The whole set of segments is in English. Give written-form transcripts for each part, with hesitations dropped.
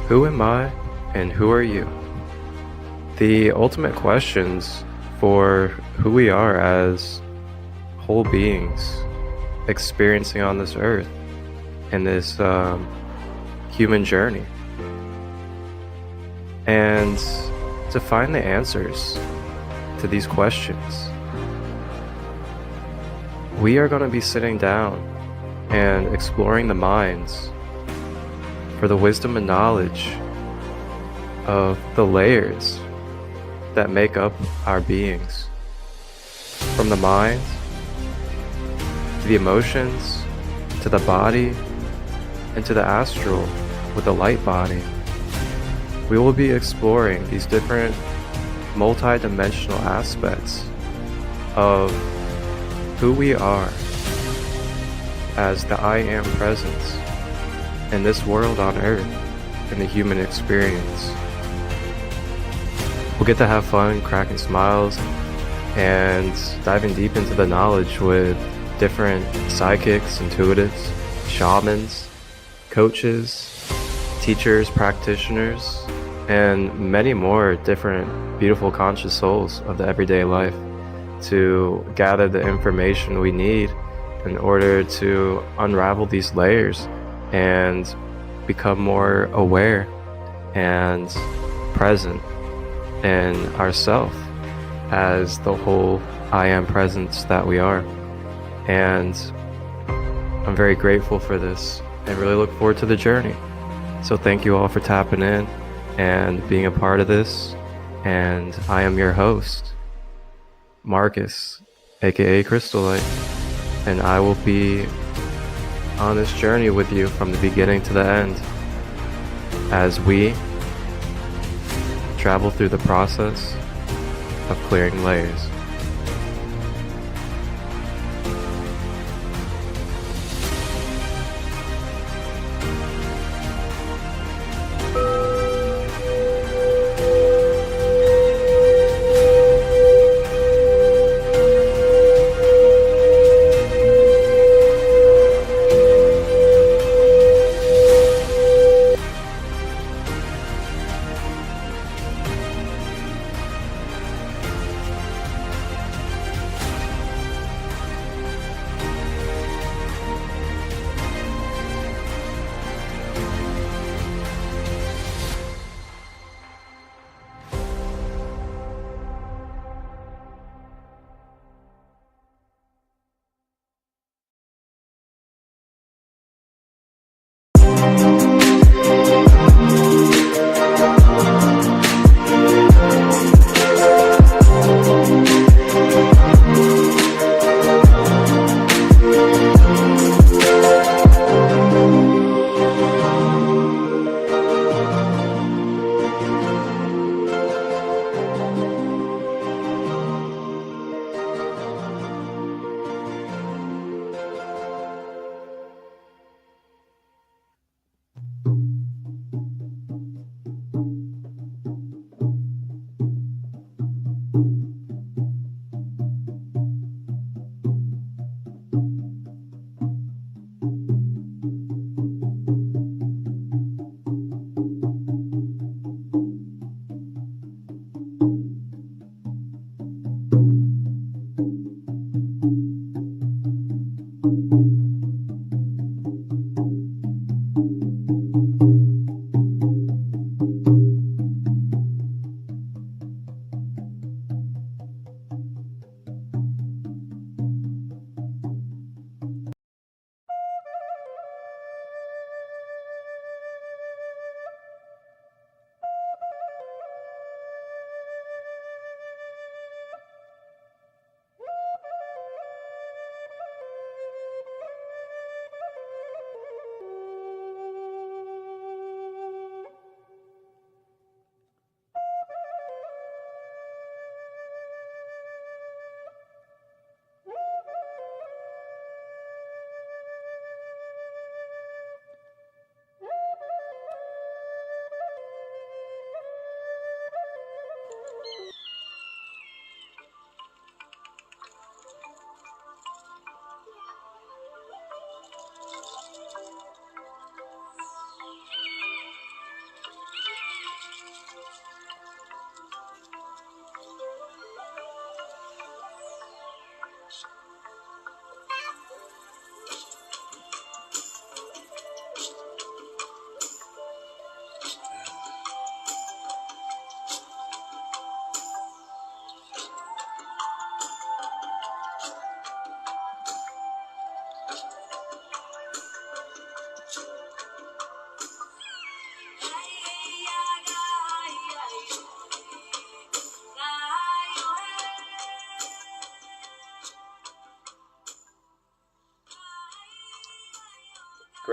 Who am I and who are you? The ultimate questions for who we are as whole beings experiencing on this earth in this human journey. And to find the answers to these questions, we are going to be sitting down and exploring the minds for the wisdom and knowledge of the layers that make up our beings. From the mind, to the emotions, to the body, and to the astral with the light body. We will be exploring these different multi-dimensional aspects of who we are as the I Am presence in this world on earth, in the human experience. We'll get to have fun, cracking smiles, and diving deep into the knowledge with different psychics, intuitives, shamans, coaches, teachers, practitioners, and many more different beautiful conscious souls of the everyday life to gather the information we need in order to unravel these layers and become more aware and present in ourself as the whole I Am presence that we are. And I'm very grateful for this and really look forward to the journey. So thank you all for tapping in and being a part of this. And I am your host, Marcus, aka Christolight, and I will be on this journey with you from the beginning to the end as we travel through the process of clearing layers.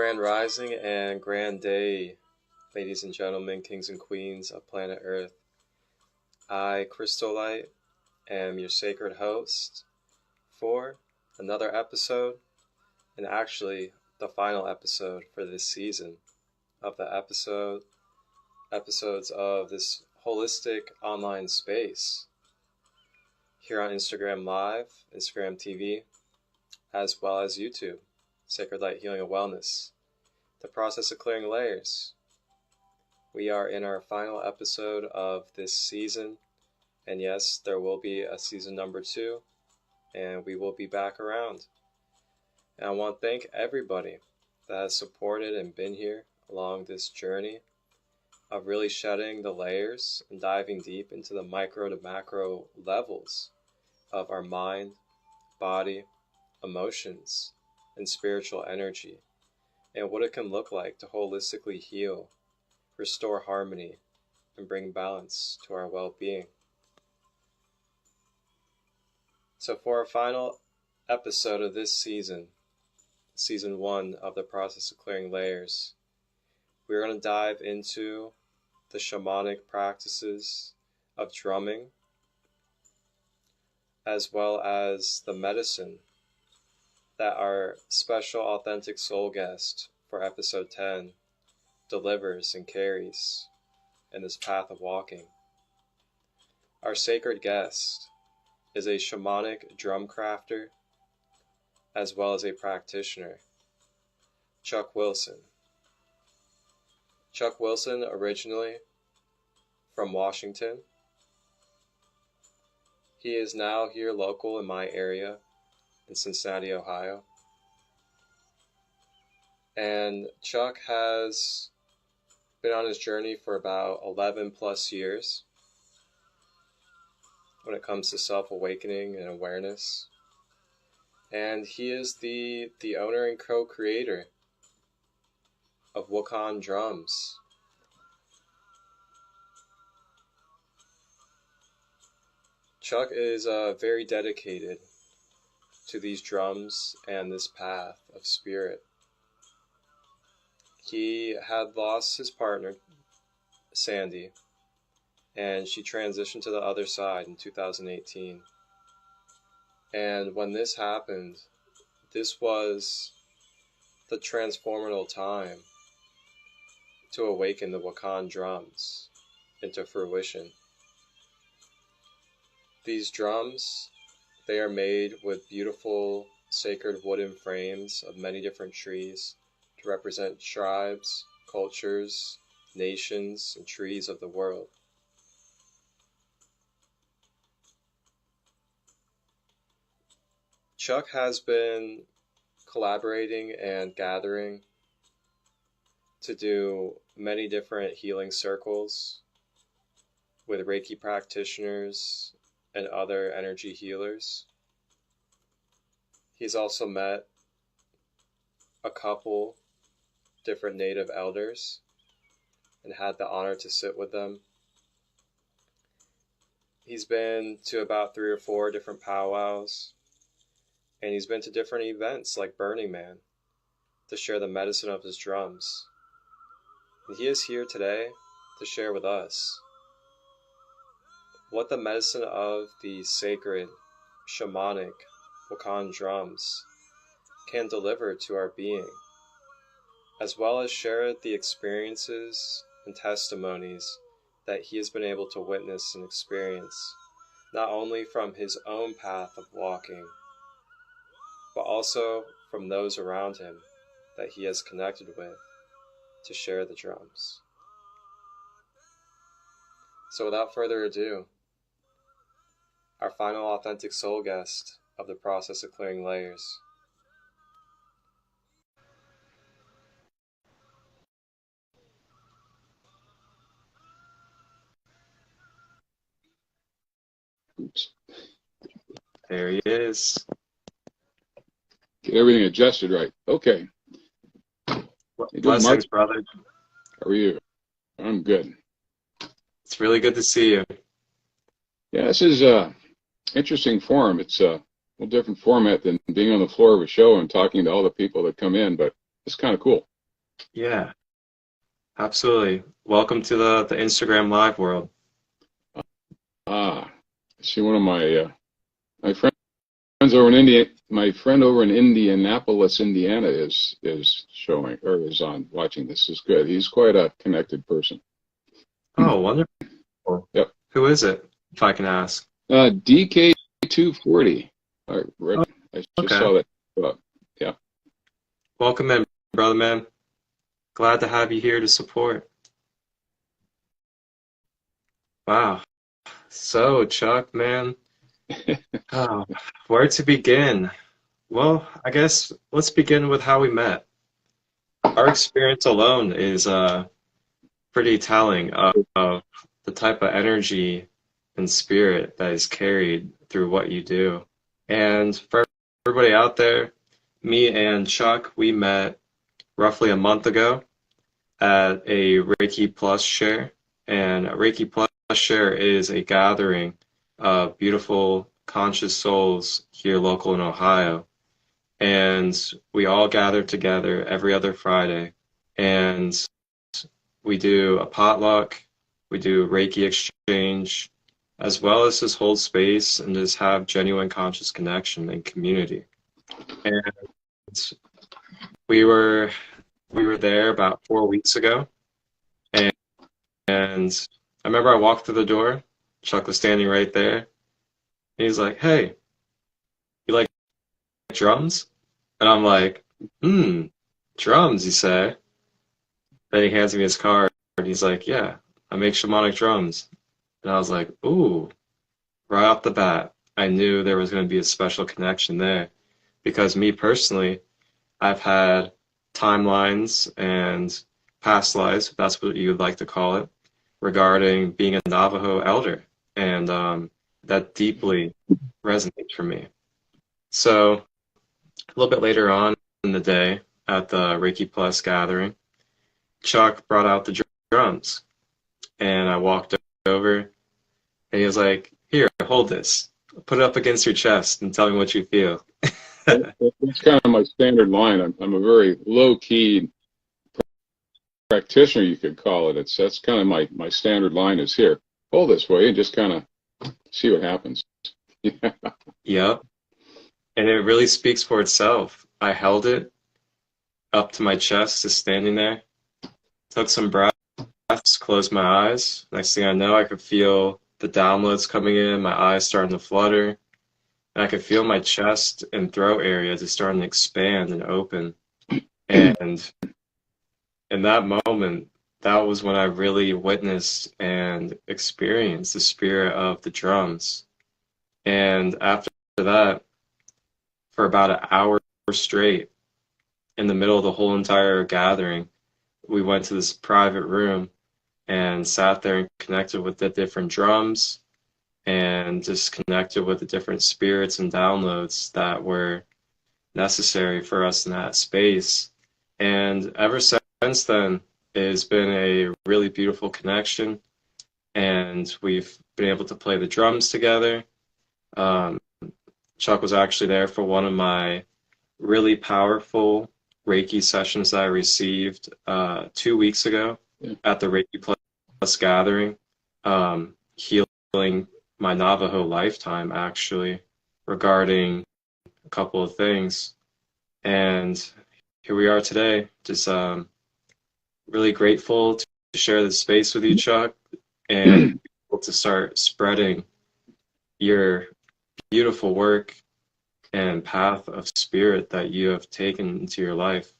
Grand Rising and Grand Day, ladies and gentlemen, kings and queens of planet Earth. I, Christolight, am your sacred host for another episode, and actually the final episode for this season of the episodes of this holistic online space here on Instagram Live, Instagram TV, as well as YouTube, Sacred Light Healing and Wellness, the process of clearing layers. We are in our final episode of this season, and yes, there will be a season number 2, and we will be back around. And I want to thank everybody that has supported and been here along this journey of really shedding the layers and diving deep into the micro to macro levels of our mind, body, emotions, and spiritual energy, and what it can look like to holistically heal, restore harmony, and bring balance to our well-being. So for our final episode of this season, season 1 of the process of clearing layers, we're going to dive into the shamanic practices of drumming, as well as the medicine that our special authentic soul guest for episode 10 delivers and carries in this path of walking. Our sacred guest is a shamanic drum crafter as well as a practitioner, Chuck Wilson. Chuck Wilson, originally from Washington. He is now here local in my area in Cincinnati, Ohio. And Chuck has been on his journey for about 11 plus years when it comes to self-awakening and awareness. And he is the owner and co-creator of Wakan Drums. Chuck is very dedicated to these drums and this path of spirit. He had lost his partner, Sandy, and she transitioned to the other side in 2018. And when this happened, this was the transformational time to awaken the Wakan drums into fruition. These drums, they are made with beautiful sacred wooden frames of many different trees to represent tribes, cultures, nations, and trees of the world. Chuck has been collaborating and gathering to do many different healing circles with Reiki practitioners and other energy healers. He's also met a couple different native elders and had the honor to sit with them. He's been to about 3 or 4 different powwows, and he's been to different events like Burning Man to share the medicine of his drums. And he is here today to share with us what the medicine of the sacred, shamanic Wakan drums can deliver to our being, as well as share the experiences and testimonies that he has been able to witness and experience, not only from his own path of walking, but also from those around him that he has connected with to share the drums. So without further ado, our final authentic soul guest of the process of clearing layers. Oops. There he is. Get everything adjusted right. Okay. Blessings, brother. How are you? I'm good. It's really good to see you. Yeah, this is a interesting forum. It's a little different format than being on the floor of a show and talking to all the people that come in, but it's kind of cool. Yeah, absolutely. Welcome to the Instagram Live world. Ah, I see one of my friends over in India. My friend over in Indianapolis, Indiana, is showing or is on watching this. Is good. He's quite a connected person. Oh, wonderful. Yep. Who is it, if I can ask? DK 240. Oh, I just okay. saw that. Yeah. Welcome in, brother man. Glad to have you here to support. Wow. So, Chuck, man, oh, where to begin? Well, I guess let's begin with how we met. Our experience alone is pretty telling of the type of energy and spirit that is carried through what you do. And for everybody out there, me and Chuck, we met roughly a month ago at a Reiki Plus share. And a Reiki Plus share is a gathering of beautiful, conscious souls here local in Ohio. And we all gather together every other Friday. And we do a potluck, we do Reiki exchange, as well as just hold space and just have genuine conscious connection and community. And we were we were there about 4 weeks ago, and, and I remember I walked through the door. Chuck was standing right there, and he's like, "Hey, you like drums?" And I'm like, drums, you say?" Then he hands me his card, and he's like, "Yeah, I make shamanic drums." And I was like, "Ooh." Right off the bat, I knew there was going to be a special connection there, because me personally, I've had timelines and past lives, if that's what you would like to call it, regarding being a Navajo elder, and that deeply resonates for me. So a little bit later on in the day at the Reiki Plus gathering, Chuck brought out the drums, and I walked over, and he was like, "Here, hold this. Put it up against your chest and tell me what you feel." That's kind of my standard line. I'm a very low-key practitioner, you could call it. That's kind of my standard line is here. Hold this way and just kind of see what happens. Yep. And it really speaks for itself. I held it up to my chest, just standing there, took some breaths, closed my eyes. Next thing I know, I could feel the downloads coming in, my eyes starting to flutter, and I could feel my chest and throat area just starting to expand and open. And in that moment, that was when I really witnessed and experienced the spirit of the drums. And after that, for about an hour straight, in the middle of the whole entire gathering, we went to this private room and sat there and connected with the different drums and just connected with the different spirits and downloads that were necessary for us in that space. And ever since then, it has been a really beautiful connection, and we've been able to play the drums together. Chuck was actually there for one of my really powerful Reiki sessions that I received 2 weeks ago at the Reiki Plus gathering, healing my Navajo lifetime, actually, regarding a couple of things. And here we are today, just really grateful to share this space with you, Chuck, and to start spreading your beautiful work and path of spirit that you have taken into your life.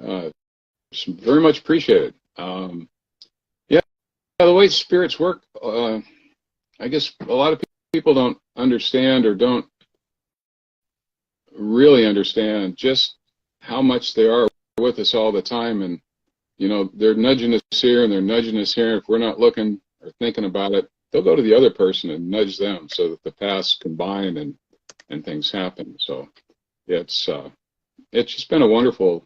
Very much appreciated. Yeah, the way spirits work, I guess a lot of people don't understand or don't really understand just how much they are with us all the time. And, you know, they're nudging us here and they're nudging us here. If we're not looking or thinking about it, they'll go to the other person and nudge them so that the paths combine and things happen. So it's just been a wonderful,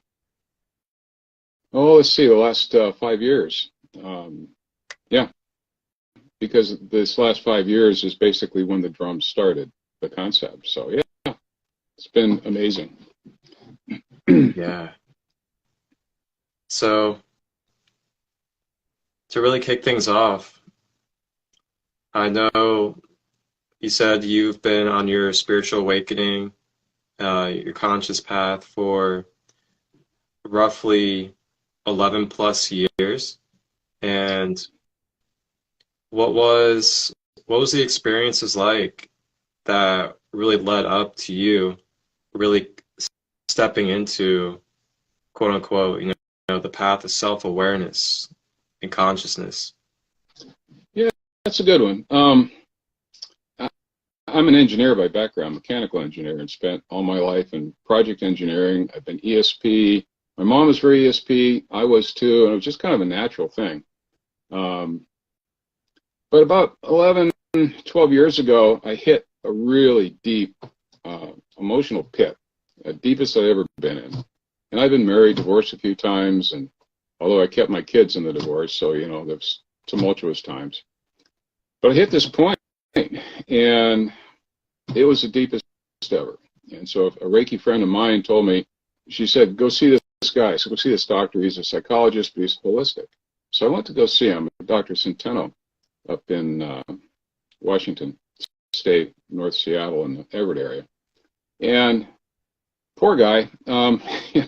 let's see, the last 5 years. Yeah, because this last 5 years is basically when the drums started, the concept. So yeah, it's been amazing. Yeah. So, to really kick things off, I know you said you've been on your spiritual awakening, your conscious path for roughly 11 plus years. And what was what was the experiences like that really led up to you really stepping into quote unquote, the path of self-awareness and consciousness? Yeah, that's a good one. I, I'm an engineer by background, mechanical engineer, and spent all my life in project engineering. I've been ESP. My mom was very ESP. I was too, and it was just kind of a natural thing. Um, but about 11, 12 years ago, I hit a really deep emotional pit, the deepest I've ever been in. And I've been married, divorced a few times, and although I kept my kids in the divorce, so, there's tumultuous times. But I hit this point, and it was the deepest ever. And so a Reiki friend of mine told me, she said, go see this guy. So go see this doctor. He's a psychologist, but he's holistic. So I went to go see him, Dr. Centeno, up in Washington State, North Seattle, in the Everett area. And poor guy, I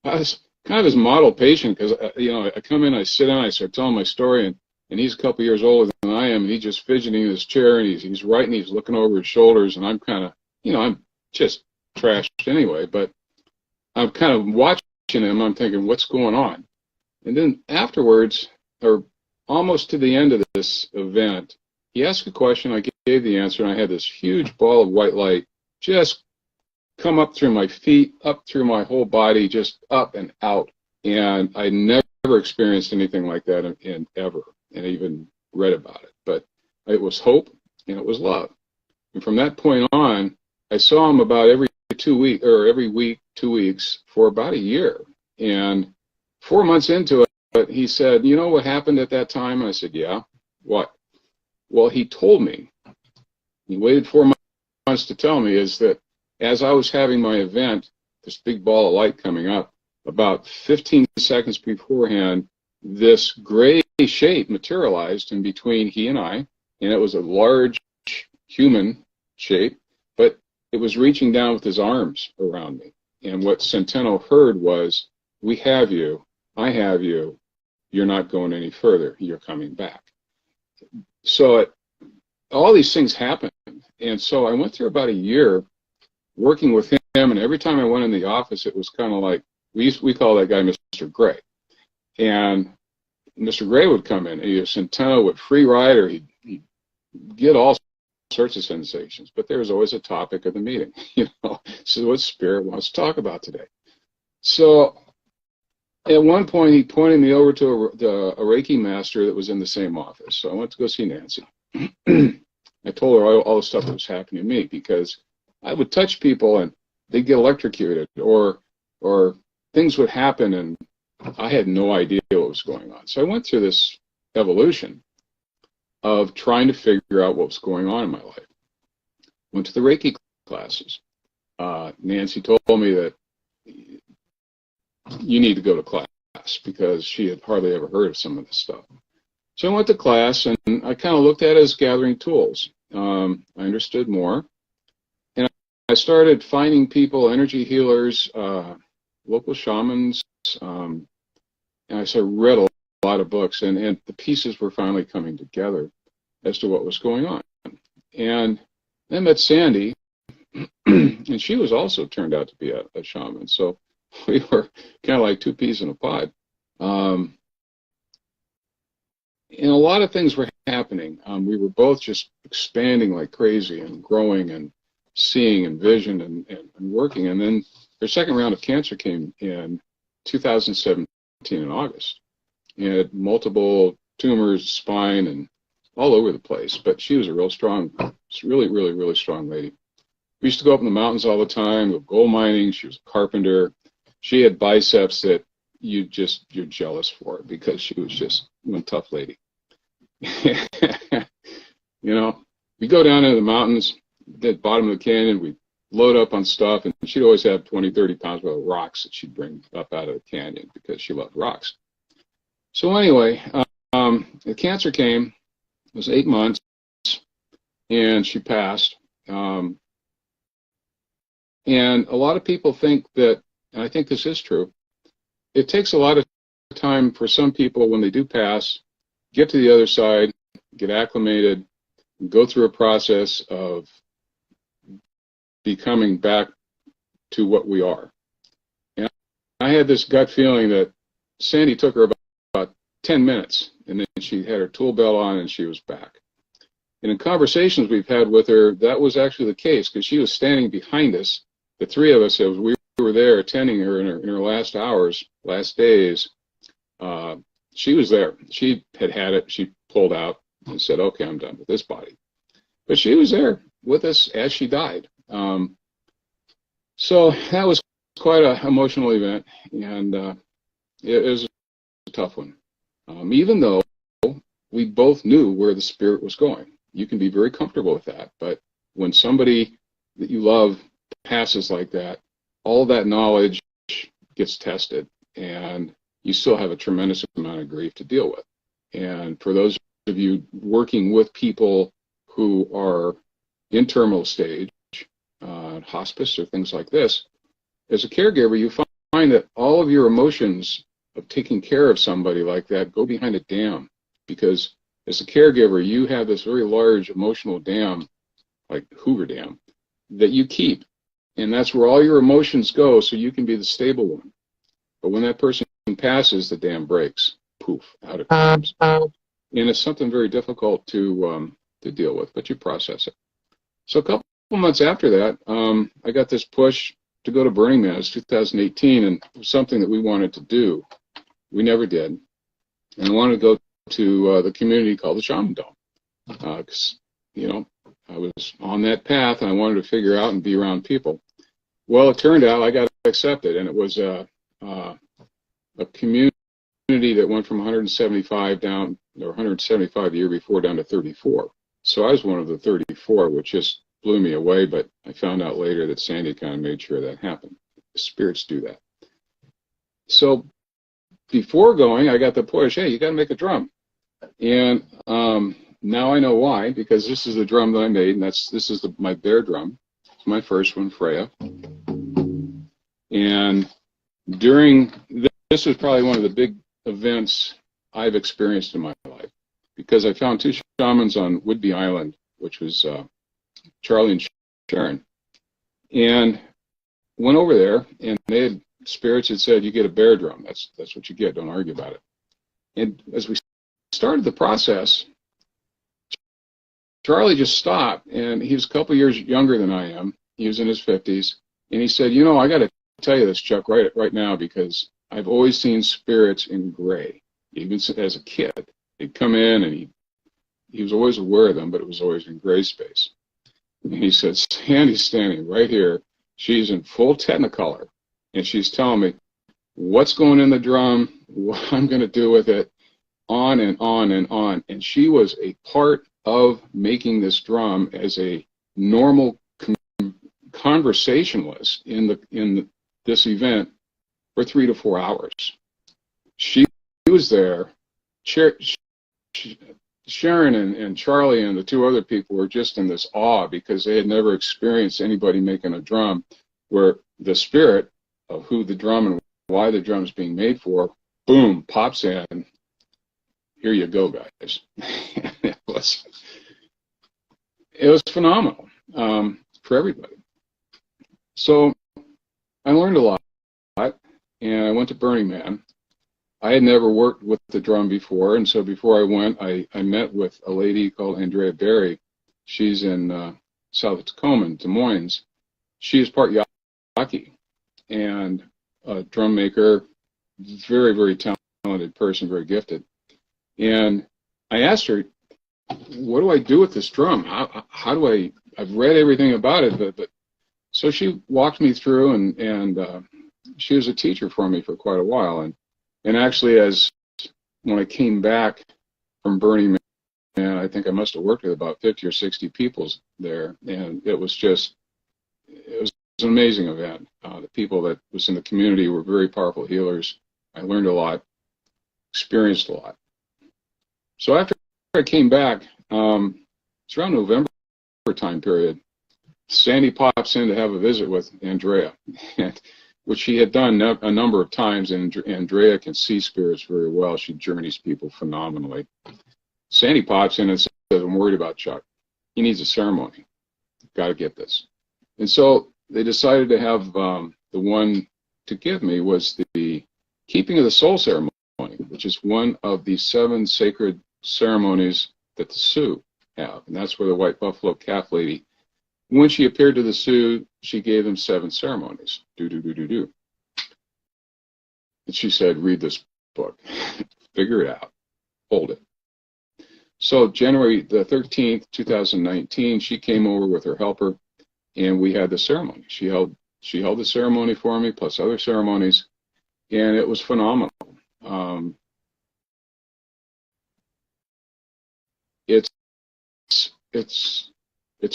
was kind of his model patient because, I come in, I sit down, I start telling my story, and he's a couple years older than I am, and he's just fidgeting in his chair, and he's writing, he's looking over his shoulders, and I'm kind of, I'm just trashed anyway, but I'm kind of watching him, I'm thinking, what's going on? And then afterwards, or almost to the end of this event, he asked a question, I gave the answer, and I had this huge ball of white light just come up through my feet, up through my whole body, just up and out. And I never experienced anything like that in ever, and I even read about it. But it was hope and it was love. And from that point on, I saw him about every 2 weeks, or every week, 2 weeks, for about a year. And 4 months into it, he said, you know what happened at that time? And I said, yeah. What? Well, he told me, he waited 4 months to tell me, is that as I was having my event, this big ball of light coming up, about 15 seconds beforehand, this gray shape materialized in between he and I, and it was a large human shape, but it was reaching down with his arms around me. And what Centeno heard was, we have you, I have you, you're not going any further, you're coming back. So all these things happened. And so I went through about a year working with him, and every time I went in the office, it was kind of like, we call that guy Mr. Gray. And Mr. Gray would come in, Centeno would free ride, or he'd get all sorts of sensations, but there was always a topic of the meeting, this is what Spirit wants to talk about today. So at one point, he pointed me over to a Reiki master that was in the same office. So I went to go see Nancy. I told her all the stuff that was happening to me, because I would touch people and they'd get electrocuted, or things would happen and I had no idea what was going on. So I went through this evolution of trying to figure out what was going on in my life. Went to the Reiki classes. Nancy told me that you need to go to class, because she had hardly ever heard of some of this stuff. So I went to class, and I kind of looked at it as gathering tools. I understood more. I started finding people, energy healers, local shamans, and I read a lot of books, and the pieces were finally coming together as to what was going on. And I met Sandy, and she was also turned out to be a shaman. So we were kind of like two peas in a pod. And a lot of things were happening. We were both just expanding like crazy and growing and seeing and vision and working. And then her second round of cancer came in 2017 in August. She had multiple tumors, spine, and all over the place. But she was a real strong, really, really, really strong lady. We used to go up in the mountains all the time, go gold mining. She was a carpenter. She had biceps that you're jealous for, because she was just one tough lady. We go down into the mountains, the bottom of the canyon, we load up on stuff, and she'd always have 20, 30 pounds worth of rocks that she'd bring up out of the canyon because she loved rocks. So anyway, the cancer came. It was 8 months, and she passed. And a lot of people think that, and I think this is true, it takes a lot of time for some people when they do pass, get to the other side, get acclimated, go through a process of becoming back to what we are. And I had this gut feeling that Sandy took her about 10 minutes, and then she had her tool belt on and she was back. And in conversations we've had with her, that was actually the case, because she was standing behind us. The three of us, as we were there attending her in her last hours, last days, she was there. She had it. She pulled out and said, okay, I'm done with this body. But she was there with us as she died. So that was quite an emotional event, and it was a tough one. Even though we both knew where the spirit was going. You can be very comfortable with that, but when somebody that you love passes like that, all that knowledge gets tested, and you still have a tremendous amount of grief to deal with. And for those of you working with people who are in terminal stage, hospice or things like this, as a caregiver, you find that all of your emotions of taking care of somebody like that go behind a dam, because as a caregiver, you have this very large emotional dam, like Hoover Dam, that you keep. And that's where all your emotions go, so you can be the stable one. But when that person passes, the dam breaks. Poof, out it comes. And it's something very difficult to deal with, but you process it. So a couple months after that, I got this push to go to Burning Man. It was 2018, and it was something that we wanted to do. We never did. And I wanted to go to the community called the Shaman Dome, because I was on that path and I wanted to figure out and be around people. Well, it turned out I got accepted, and it was a community that went from 175 down, or 175 the year before, down to 34. So I was one of the 34, which just blew me away, but I found out later that Sandy kind of made sure that happened. The spirits do that. So before going, I got the push, hey, you got to make a drum. And now I know why, because this is the drum that I made, and this is my bear drum. It's my first one, Freya. And during this was probably one of the big events I've experienced in my life, because I found two shamans on Whidbey Island, which was Charlie and Sharon, and went over there, and they had spirits had said, you get a bear drum. That's what you get. Don't argue about it. And as we started the process, Charlie just stopped, and he was a couple years younger than I am. He was in his 50s, and he said, I got to tell you this, Chuck, right now, because I've always seen spirits in gray. Even as a kid, they'd come in, and he was always aware of them, but it was always in gray space. And he said, Sandy's standing right here. She's in full Technicolor, and she's telling me what's going in the drum, what I'm going to do with it, on and on and on. And she was a part of making this drum as a normal conversationalist in this event for 3 to 4 hours. She was there. Sharon and Charlie and the two other people were just in this awe, because they had never experienced anybody making a drum where the spirit of who the drum and why the drum is being made for, boom, pops in. Here you go, guys. It was phenomenal for everybody. So I learned a lot, and I went to Burning Man. I had never worked with the drum before, and so before I went, I met with a lady called Andrea Berry. She's in South Tacoma, Des Moines. She is part Yaqui and a drum maker, very, very talented person, very gifted. And I asked her, what do I do with this drum? How do I've read everything about it, but so she walked me through, and she was a teacher for me for quite a while. And actually, when I came back from Burning Man, I think I must have worked with about 50 or 60 people there, and it was just it was an amazing event. The people that was in the community were very powerful healers. I learned a lot, experienced a lot. So after I came back, it's around November time period, Sandy pops in to have a visit with Andrea, which she had done a number of times, and Andrea can see spirits very well. She journeys people phenomenally. Sandy pops in and says, I'm worried about Chuck. He needs a ceremony. Got to get this. And so they decided to have the one to give me was the Keeping of the Soul ceremony, which is one of the 7 sacred ceremonies that the Sioux have. And that's where the White Buffalo Calf Lady, when she appeared to the Sioux, she gave them 7 ceremonies. Do. And she said, read this book. Figure it out. Hold it. So January the 13th, 2019, she came over with her helper, and we had the ceremony. She held the ceremony for me, plus other ceremonies, and it was phenomenal. It's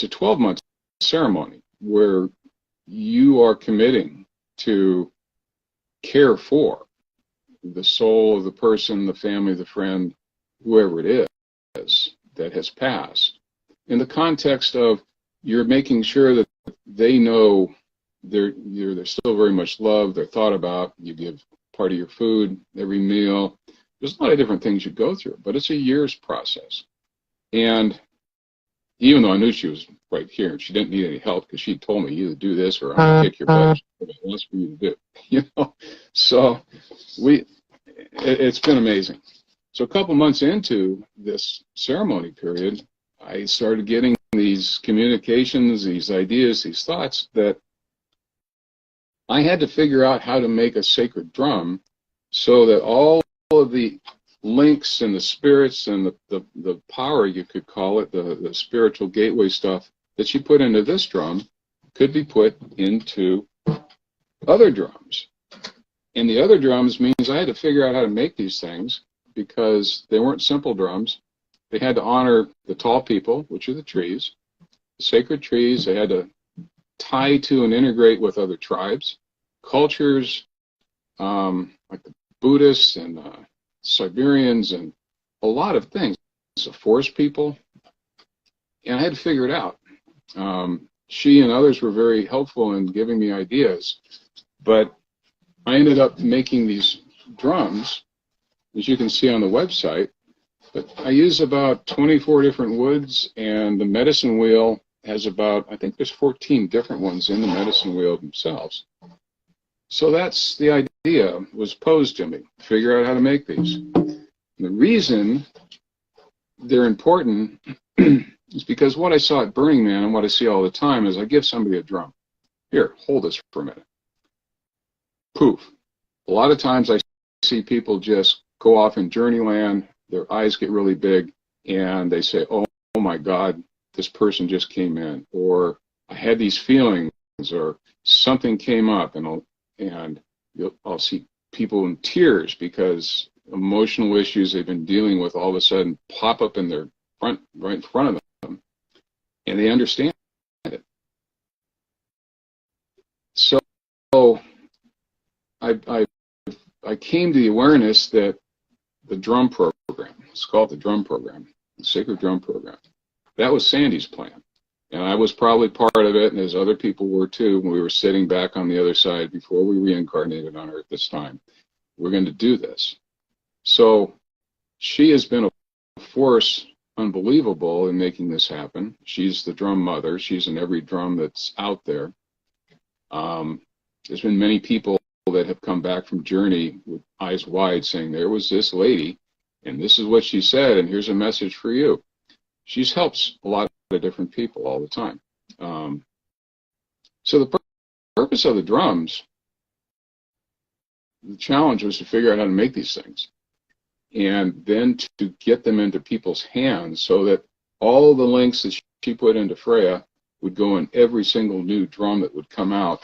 a 12-month ceremony where you are committing to care for the soul of the person, the family, the friend, whoever it is that has passed. In the context of you're making sure that they know they're still very much loved, they're thought about. You give part of your food every meal. There's a lot of different things you go through, but it's a year's process. And even though I knew she was right here and she didn't need any help because she told me, either do this or I'm going to kick your butt. What's for you to do? So it's been amazing. So a couple months into this ceremony period, I started getting these communications, these ideas, these thoughts that I had to figure out how to make a sacred drum so that all of the links and the spirits and the power, you could call it, the spiritual gateway stuff that she put into this drum could be put into other drums. And the other drums means I had to figure out how to make these things because they weren't simple drums. They had to honor the tall people, which are the trees, the sacred trees. They had to tie to and integrate with other tribes, cultures, like the Buddhists and Siberians and a lot of things, the forest people, and I had to figure it out. She and others were very helpful in giving me ideas, but I ended up making these drums, as you can see on the website, but I use about 24 different woods, and the medicine wheel has about, I think there's 14 different ones in the medicine wheel themselves. So that's the idea was posed to me, figure out how to make these. The reason they're important is because what I saw at Burning Man and what I see all the time is I give somebody a drum. Here, hold this for a minute. Poof. A lot of times I see people just go off in journeyland, their eyes get really big, and they say, oh my God, this person just came in, or I had these feelings, or something came up, and I'll see people in tears because emotional issues they've been dealing with all of a sudden pop up in their right in front of them, and they understand it. So I came to the awareness that the drum program, it's called the drum program, the Sacred Drum Program, that was Sandy's plan. And I was probably part of it, and as other people were too, when we were sitting back on the other side before we reincarnated on Earth this time. We're going to do this. So she has been a force unbelievable in making this happen. She's the drum mother. She's in every drum that's out there. There's been many people that have come back from Journey with eyes wide saying, there was this lady, and this is what she said, and here's a message for you. She helps a lot of different people all the time. So the purpose of the drums, the challenge was to figure out how to make these things and then to get them into people's hands so that all the links that she put into Freya would go in every single new drum that would come out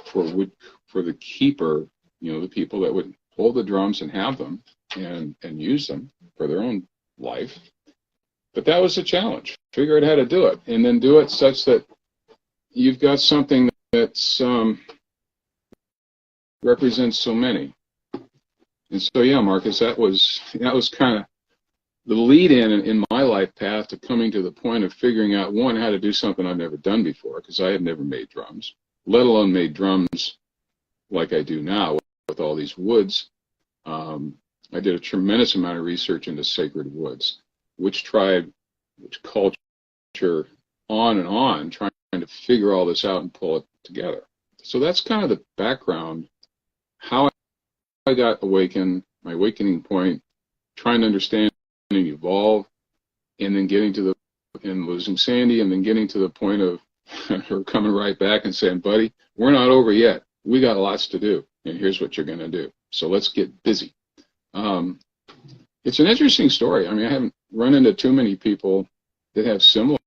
for the keeper, the people that would hold the drums and have them and use them for their own life. But that was the challenge. Figure out how to do it, and then do it such that you've got something that's represents so many. And so, yeah, Marcus, that was kind of the lead in my life path to coming to the point of figuring out, one, how to do something I've never done before, because I had never made drums, let alone made drums like I do now with all these woods. I did a tremendous amount of research into sacred woods, which tribe, which culture, on and on, trying to figure all this out and pull it together. So that's kind of the background, how I got awakened, my awakening point, trying to understand and evolve, and then getting to the, and losing Sandy, and then getting to the point of her coming right back and saying, buddy, we're not over yet. We got lots to do, and here's what you're going to do. So let's get busy. It's an interesting story. I mean, I haven't run into too many people that have similar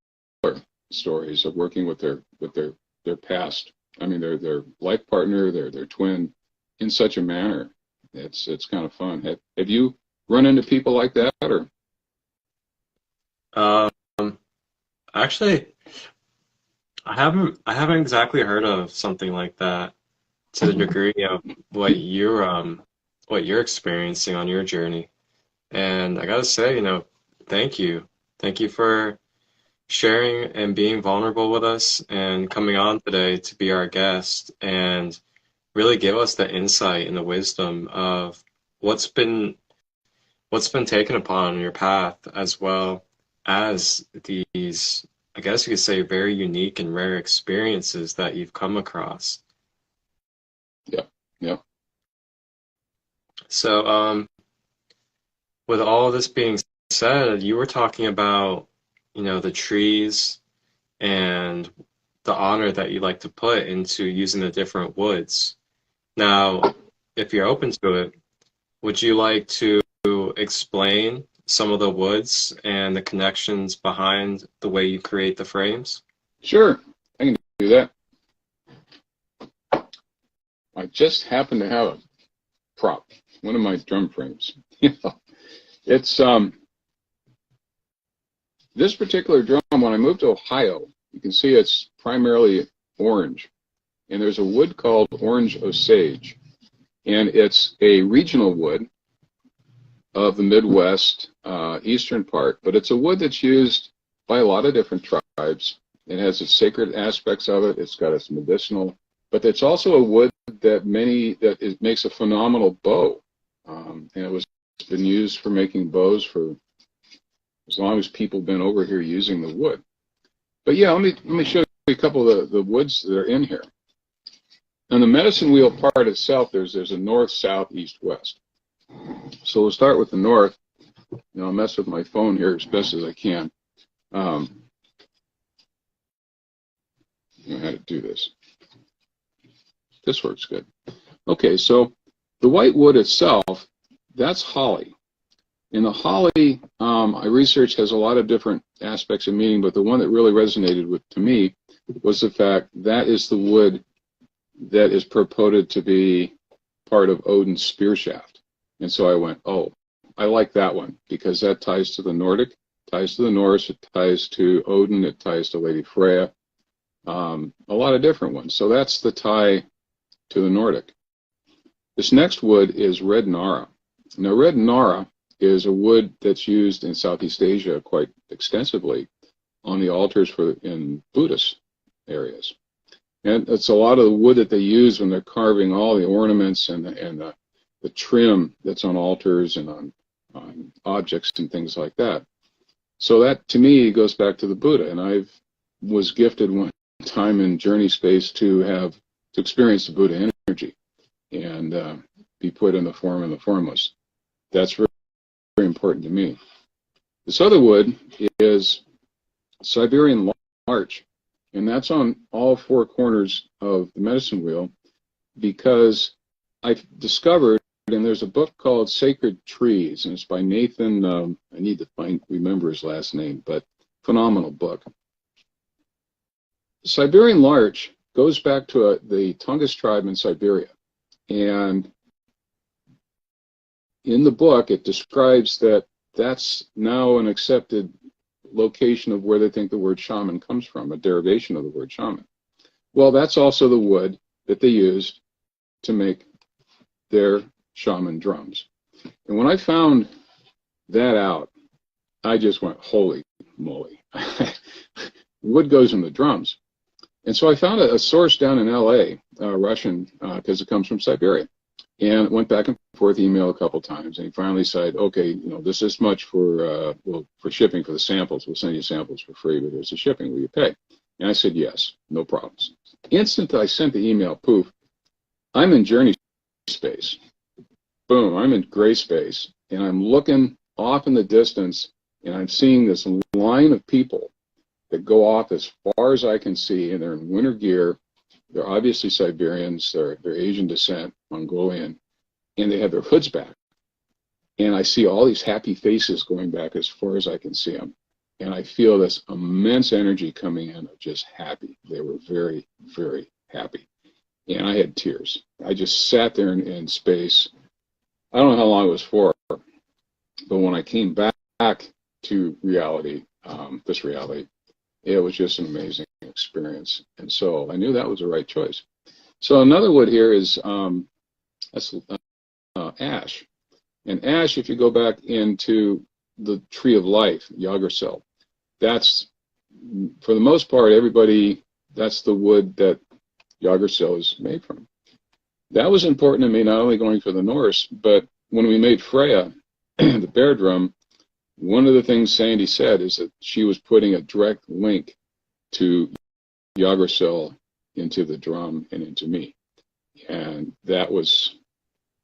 stories of working with their past. I mean, their life partner, their twin, in such a manner. It's kind of fun. Have you run into people like that, or? Actually, I haven't exactly heard of something like that to the degree of what you're experiencing on your journey. And I gotta say, thank you for sharing and being vulnerable with us and coming on today to be our guest and really give us the insight and the wisdom of what's been taken upon your path, as well as these, I guess you could say, very unique and rare experiences that you've come across. Yeah. So, with all this being said, you were talking about, the trees and the honor that you like to put into using the different woods. Now, if you're open to it, would you like to explain some of the woods and the connections behind the way you create the frames? Sure, I can do that. I just happen to have a prop, one of my drum frames. It's this particular drum, when I moved to Ohio, you can see it's primarily orange. And there's a wood called orange osage. And it's a regional wood of the Midwest, eastern part. But it's a wood that's used by a lot of different tribes. It has its sacred aspects of it. It's got its medicinal. But it's also a wood that makes a phenomenal bow. And it's been used for making bows for as long as people have been over here using the wood. But yeah, let me show you a couple of the woods that are in here. On the medicine wheel part itself, there's a north, south, east, west. So we'll start with the north. I'll mess with my phone here as best as I can. I know how to do this. This works good. Okay, so the white wood itself, that's holly. And the holly, I researched, has a lot of different aspects of meaning, but the one that really resonated to me was the fact that is the wood that is purported to be part of Odin's spear shaft. And so I went, oh, I like that one, because that ties to the Nordic, ties to the Norse, it ties to Odin, it ties to Lady Freya, a lot of different ones. So that's the tie to the Nordic. This next wood is red Nara. Now, red Nara is a wood that's used in Southeast Asia quite extensively on the altars in Buddhist areas. And it's a lot of the wood that they use when they're carving all the ornaments and the trim that's on altars and on objects and things like that. So that, to me, goes back to the Buddha. And I was gifted one time in Journey Space to experience the Buddha energy and be put in the form and the formless. That's very, very important to me. This other wood is Siberian larch. And that's on all four corners of the medicine wheel, because I've discovered, and there's a book called Sacred Trees, and it's by Nathan, I need to remember his last name, but phenomenal book. Siberian larch goes back to the Tungus tribe in Siberia. And in the book, it describes that that's now an accepted location of where they think the word shaman comes from, a derivation of the word shaman. Well, that's also the wood that they used to make their shaman drums. And when I found that out, I just went, holy moly. Wood goes in the drums. And so I found a source down in LA, Russian, because it comes from Siberia. And went back and forth email a couple times, and he finally said, okay, this much for for shipping for the samples. We'll send you samples for free, but here's the shipping. Will you pay? And I said, yes, no problems. Instant I sent the email, poof, I'm in journey space. Boom, I'm in gray space, and I'm looking off in the distance, and I'm seeing this line of people that go off as far as I can see, and they're in winter gear. They're obviously Siberians, they're Asian descent, Mongolian, and they have their hoods back. And I see all these happy faces going back as far as I can see them. And I feel this immense energy coming in of just happy. They were very, very happy. And I had tears. I just sat there in space. I don't know how long it was for, but when I came back to reality, this reality, it was just an amazing experience. And so I knew that was the right choice. So another wood here is ash. And ash, if you go back into the tree of life, P.O.C.L, that's, for the most part, everybody, that's the wood that P.O.C.L is made from. That was important to me, not only going for the Norse, but when we made Freya, the bear drum, one of the things Sandy said is that she was putting a direct link to P.O.C.L into the drum and into me. And that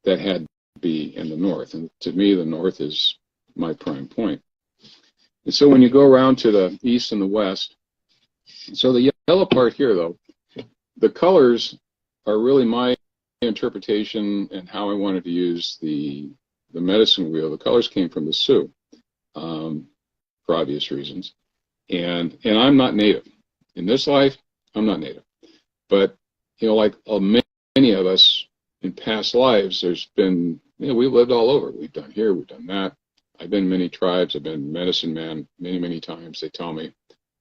had to be in the north. And to me, the north is my prime point. And so when you go around to the east and the west, so the yellow part here, though, the colors are really my interpretation and how I wanted to use the medicine wheel. The colors came from the Sioux, for obvious reasons. And I'm not native. In this life, I'm not native. But, like many of us in past lives, there's been, we've lived all over. We've done here, we've done that. I've been in many tribes. I've been medicine man many, many times, they tell me.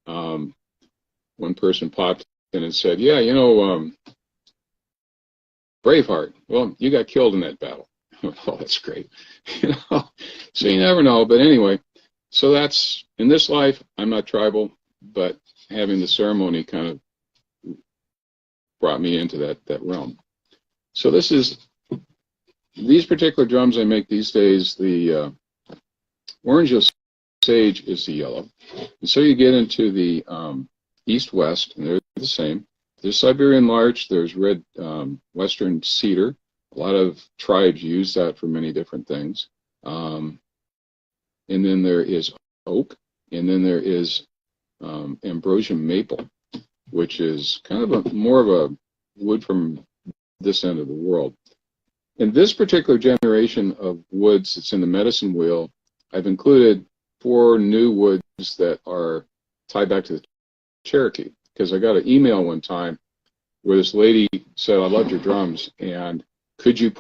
One person popped in and said, yeah, Braveheart, well, you got killed in that battle. Oh, that's great. So you never know. But anyway, so that's, in this life, I'm not tribal, but having the ceremony kind of brought me into that realm. So these particular drums I make these days, the orange sage is the yellow. And so you get into the east-west, and they're the same. There's Siberian larch, there's red western cedar. A lot of tribes use that for many different things. And then there is oak, and then there is ambrosia maple, which is kind of more of a wood from this end of the world. In this particular generation of woods that's in the medicine wheel, I've included 4 new woods that are tied back to the Cherokee, because I got an email one time where this lady said, I loved your drums, and could you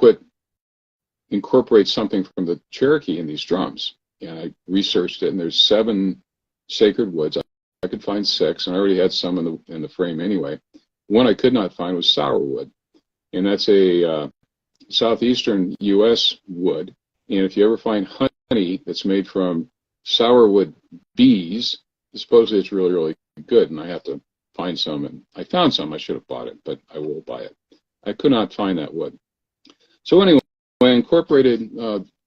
incorporate something from the Cherokee in these drums? And I researched it, and there's 7 sacred woods. I could find 6, and I already had some in the frame anyway. One I could not find was sourwood, and that's a southeastern U.S. wood. And if you ever find honey that's made from sourwood bees, supposedly it's really, really good, and I have to find some. And I found some. I should have bought it, but I will buy it. I could not find that wood. So anyway, I incorporated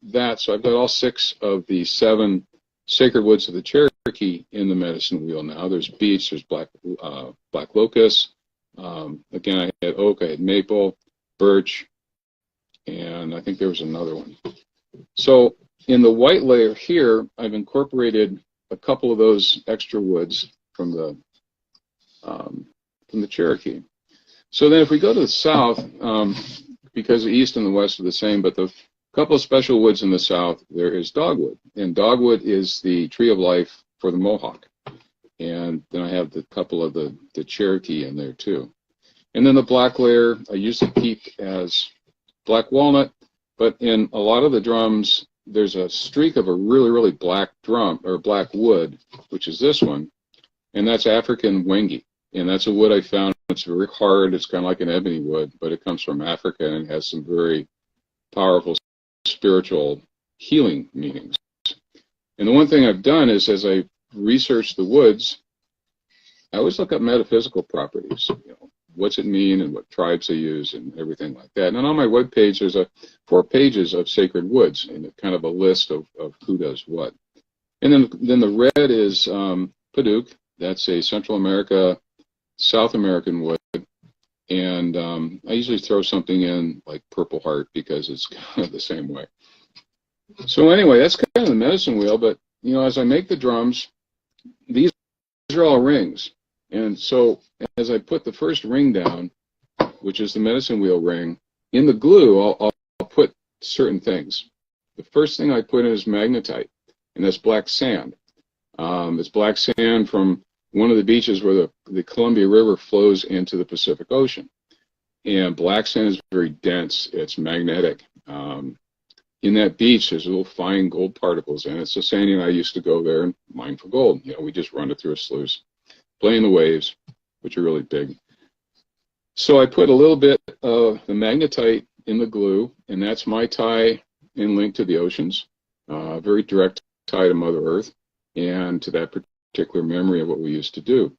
that. So I've got all 6 of the 7 sacred woods of the Cherokee in the medicine wheel now. There's beech, there's black locust. Again, I had oak, I had maple, birch, and I think there was another one. So in the white layer here, I've incorporated a couple of those extra woods from the Cherokee. So then if we go to the south, because the east and the west are the same, but the couple of special woods in the south, there is dogwood. And dogwood is the tree of life for the Mohawk. And then I have the couple of the Cherokee in there too. And then the black layer, I used to keep as black walnut, but in a lot of the drums, there's a streak of a really, really black drum, or black wood, which is this one, and that's African wengi. And that's a wood I found. It's very hard. It's kind of like an ebony wood, but it comes from Africa and has some very powerful spiritual healing meanings. And the one thing I've done is, as I research the woods, I always look up metaphysical properties. What's it mean and what tribes they use and everything like that. And on my webpage, there's 4 pages of sacred woods and kind of a list of who does what. And then the red is P.O.C.L. That's a Central America, South American wood. And I usually throw something in like Purple Heart because it's kind of the same way. So anyway, that's kind of the medicine wheel. But, as I make the drums, these are all rings. And so as I put the first ring down, which is the medicine wheel ring, in the glue, I'll put certain things. The first thing I put in is magnetite, and that's black sand. It's black sand from one of the beaches where the Columbia River flows into the Pacific Ocean. And black sand is very dense. It's magnetic. In that beach, there's little fine gold particles in it. So Sandy and I used to go there and mine for gold. We just run it through a sluice, play in the waves, which are really big. So I put a little bit of the magnetite in the glue, and that's my tie and link to the oceans, very direct tie to Mother Earth and to that particular memory of what we used to do.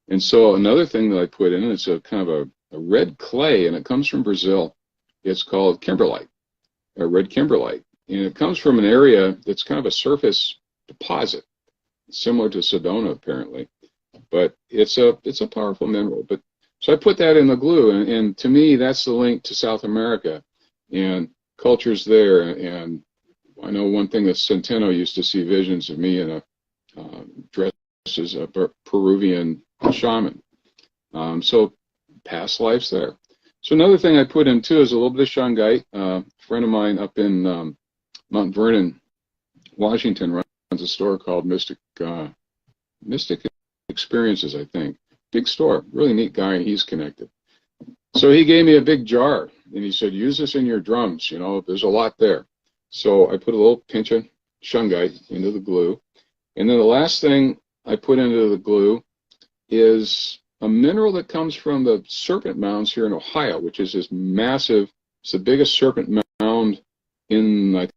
And so another thing that I put in, it's a kind of a red clay, and it comes from Brazil. It's called kimberlite, or red kimberlite. And it comes from an area that's kind of a surface deposit, similar to Sedona, apparently. But it's a powerful mineral. But so I put that in the glue, and to me, that's the link to South America and cultures there. And I know one thing that Centeno used to see visions of me in a dress as a Peruvian shaman. So past lives there. So another thing I put in too is a little bit of shungite. A friend of mine up in Mount Vernon, Washington, runs a store called Mystic Experiences, I think. Big store, really neat guy, and he's connected. So he gave me a big jar, and he said, use this in your drums, there's a lot there. So I put a little pinch of shungite into the glue. And then the last thing I put into the glue is a mineral that comes from the serpent mounds here in Ohio, which is this massive, it's the biggest serpent mound in, I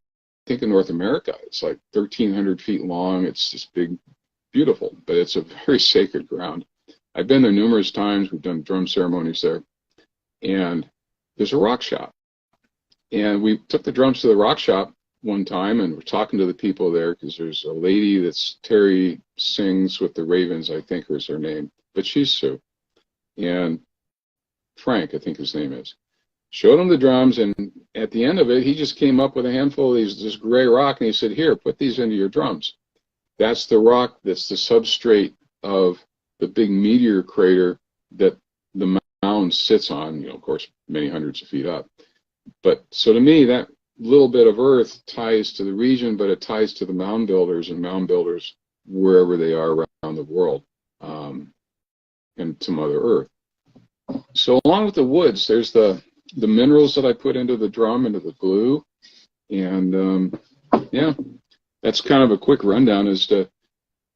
think, in North America. It's like 1,300 feet long. It's this big, beautiful, but it's a very sacred ground. I've been there numerous times. We've done drum ceremonies there. And there's a rock shop. And we took the drums to the rock shop one time, and we're talking to the people there because there's a lady that's Terry sings with the Ravens, I think is her name, but she's Sue. And Frank, I think his name is. Showed him the drums, and at the end of it, he just came up with a handful of this gray rock, and he said, here, put these into your drums. That's the rock that's the substrate of the big meteor crater that the mound sits on, of course, many hundreds of feet up. But so to me, that little bit of earth ties to the region, but it ties to the mound builders and mound builders wherever they are around the world, and to Mother Earth. So along with the woods, there's the minerals that I put into the drum, into the glue, and yeah, that's kind of a quick rundown as to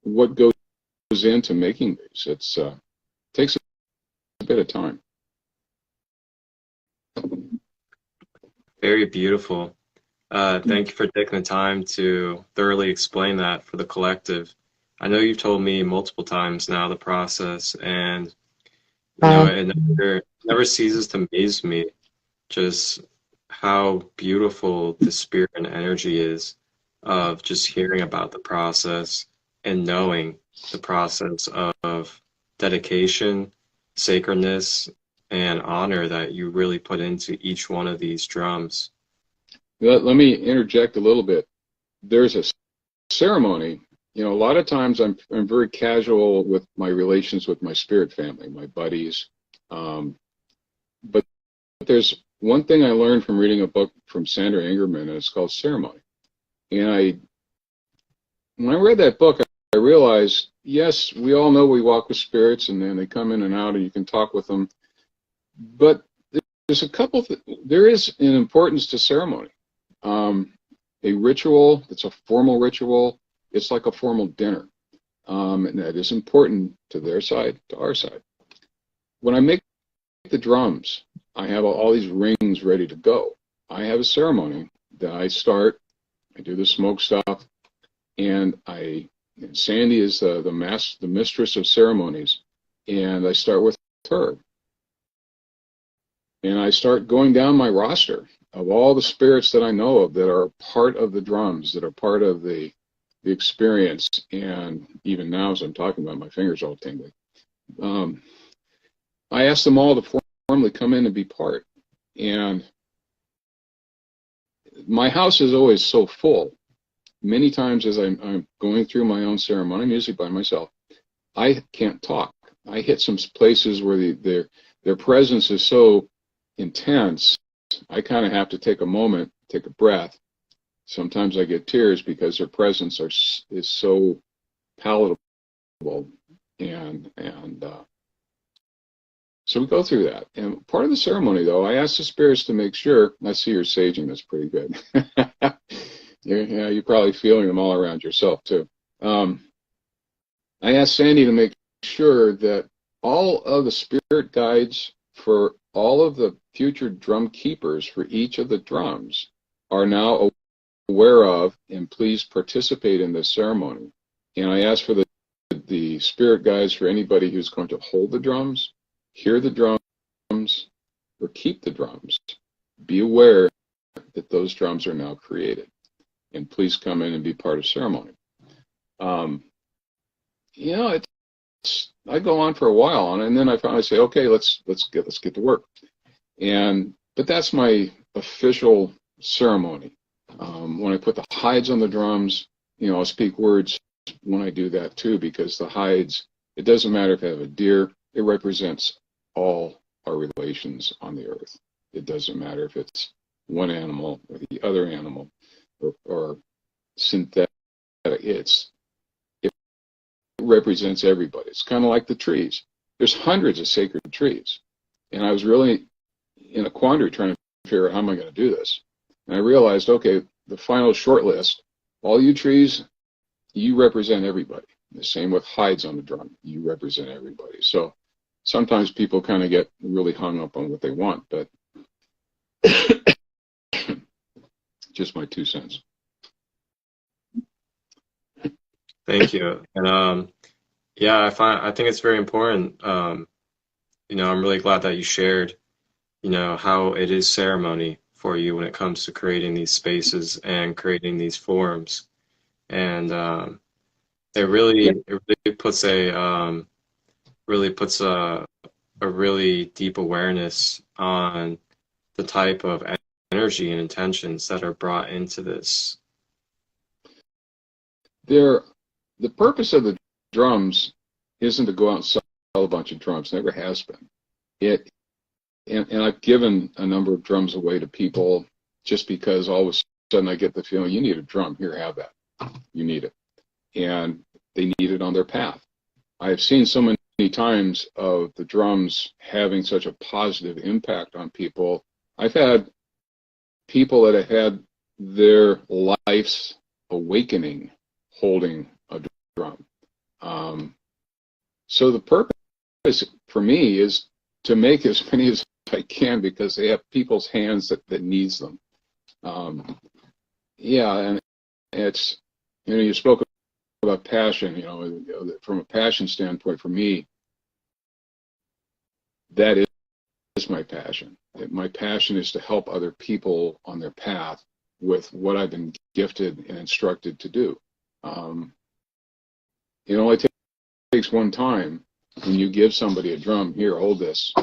what goes into making these. It takes a bit of time. Very beautiful. Thank you for taking the time to thoroughly explain that for the collective. I know you've told me multiple times now the process, and it never ceases to amaze me just how beautiful the spirit and energy is of just hearing about the process and knowing the process of dedication, sacredness, and honor that you really put into each one of these drums. Let me interject a little bit. There's a ceremony. A lot of times I'm very casual with my relations with my spirit family, my buddies. But there's one thing I learned from reading a book from Sandra Ingerman, and it's called Ceremony. And when I read that book, I realized, yes, we all know we walk with spirits, and then they come in and out, and you can talk with them. But there's there is an importance to ceremony. A ritual that's a formal ritual, it's like a formal dinner. And that is important to their side, to our side. when I make the drums, I have all these rings ready to go. I have a ceremony that I start. I do the smoke stuff, and Sandy is the mistress of ceremonies, and I start with her. And I start going down my roster of all the spirits that I know of that are part of the drums, that are part of the experience. And even now, as I'm talking about, my fingers all tingling. I ask them all to formally come in and be part. And my house is always so full. Many times as I'm going through my own ceremony, I'm usually by myself, I can't talk. I hit some places where their presence is so intense, I kind of have to take a moment, take a breath. Sometimes I get tears because their presence is so palatable, and so we go through that. And part of the ceremony, though, I ask the spirits to make sure. I see you're saging. That's pretty good. You're probably feeling them all around yourself too. I asked Sandy to make sure that all of the spirit guides for all of the future drum keepers for each of the drums are now aware of, and please participate in this ceremony. And I asked for the spirit guides for anybody who's going to hold the drums, hear the drums, or keep the drums. Be aware that those drums are now created, and please come in and be part of ceremony. I go on for a while on it, and then I finally say, okay, let's get to work. But that's my official ceremony. When I put the hides on the drums, I'll speak words when I do that too, because the hides, it doesn't matter if I have a deer, it represents all our relations on the earth. It doesn't matter if it's one animal or the other animal or synthetic. It represents everybody. It's kind of like the trees. There's hundreds of sacred trees. And I was really in a quandary trying to figure out how am I going to do this. And I realized, okay, the final short list, all you trees, you represent everybody. The same with hides on the drum. You represent everybody. So sometimes people kind of get really hung up on what they want, but just my 2 cents. Thank you. And yeah, I think it's very important. I'm really glad that you shared, how it is ceremony for you when it comes to creating these spaces and creating these forums. And it really puts a really deep awareness on the type of energy and intentions that are brought into this. The purpose of the drums isn't to go out and sell a bunch of drums. Never has been. And I've given a number of drums away to people just because all of a sudden I get the feeling, you need a drum, here, have that. You need it. And they need it on their path. I have seen so many times of the drums having such a positive impact on people. I've had people that have had their life's awakening holding a drum. So the purpose for me is to make as many as I can because they have people's hands that needs them. And it's, you spoke about passion, from a passion standpoint for me, that is my passion. My passion is to help other people on their path with what I've been gifted and instructed to do. It only takes one time when you give somebody a drum, here, hold this,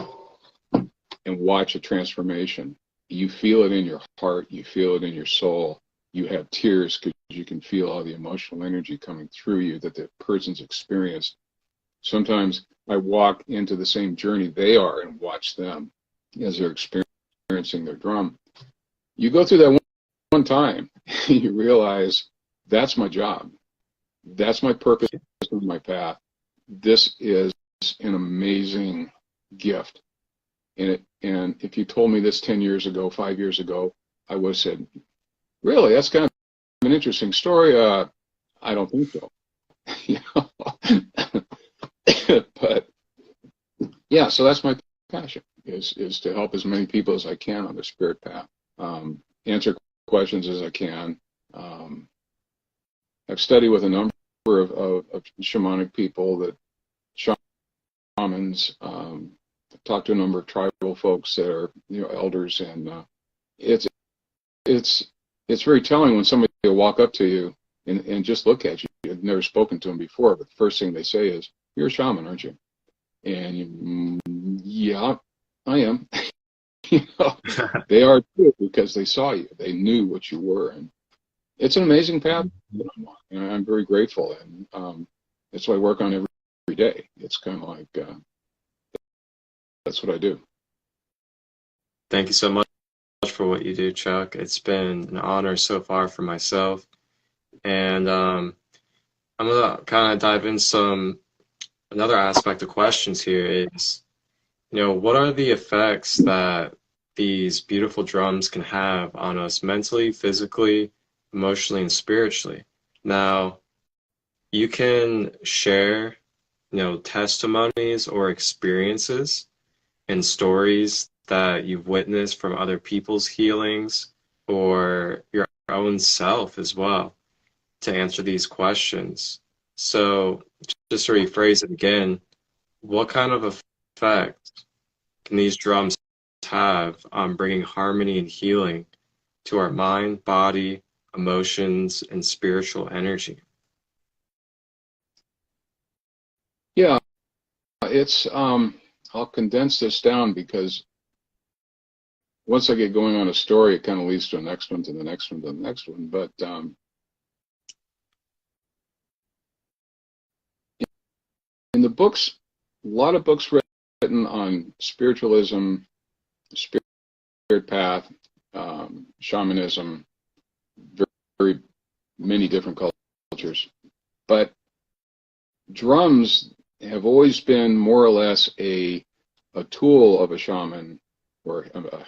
and watch a transformation. You feel it in your heart, you feel it in your soul, you have tears because you can feel all the emotional energy coming through you that the person's experienced. Sometimes I walk into the same journey they are and watch them as they're experiencing their drum. You go through that one time, you realize that's my job. That's my purpose, my path. This is an amazing gift. And if you told me this 10 years ago, 5 years ago, I would have said, really, that's kind of an interesting story. I don't think so. But yeah, so that's my passion, is to help as many people as I can on their spirit path. Answer questions as I can. I've studied with a number of shamanic people, that shamans. I've talked to a number of tribal folks that are, elders, and it's it's very telling when somebody will walk up to you and just look at you. You've never spoken to them before, but the first thing they say is, "You're a shaman, aren't you?" And you, yeah, I am. They are too, because they saw you. They knew what you were, and it's an amazing path that I'm on. And I'm very grateful, and that's what I work on every day. It's kind of like that's what I do. Thank you so much for what you do, Chuck. It's been an honor so far for myself. And I'm going to kind of dive in another aspect of questions here is, what are the effects that these beautiful drums can have on us mentally, physically, emotionally, and spiritually? Now, you can share, testimonies or experiences and stories that you've witnessed from other people's healings or your own self as well to answer these questions. So just to rephrase it again, what kind of effect can these drums have on bringing harmony and healing to our mind, body, emotions, and spiritual energy? Yeah, it's I'll condense this down, because once I get going on a story, it kind of leads to the next one, to the next one, to the next one. But in the books, a lot of books written on spiritualism, spirit path, shamanism, very many different cultures. But drums have always been more or less a tool of a shaman or a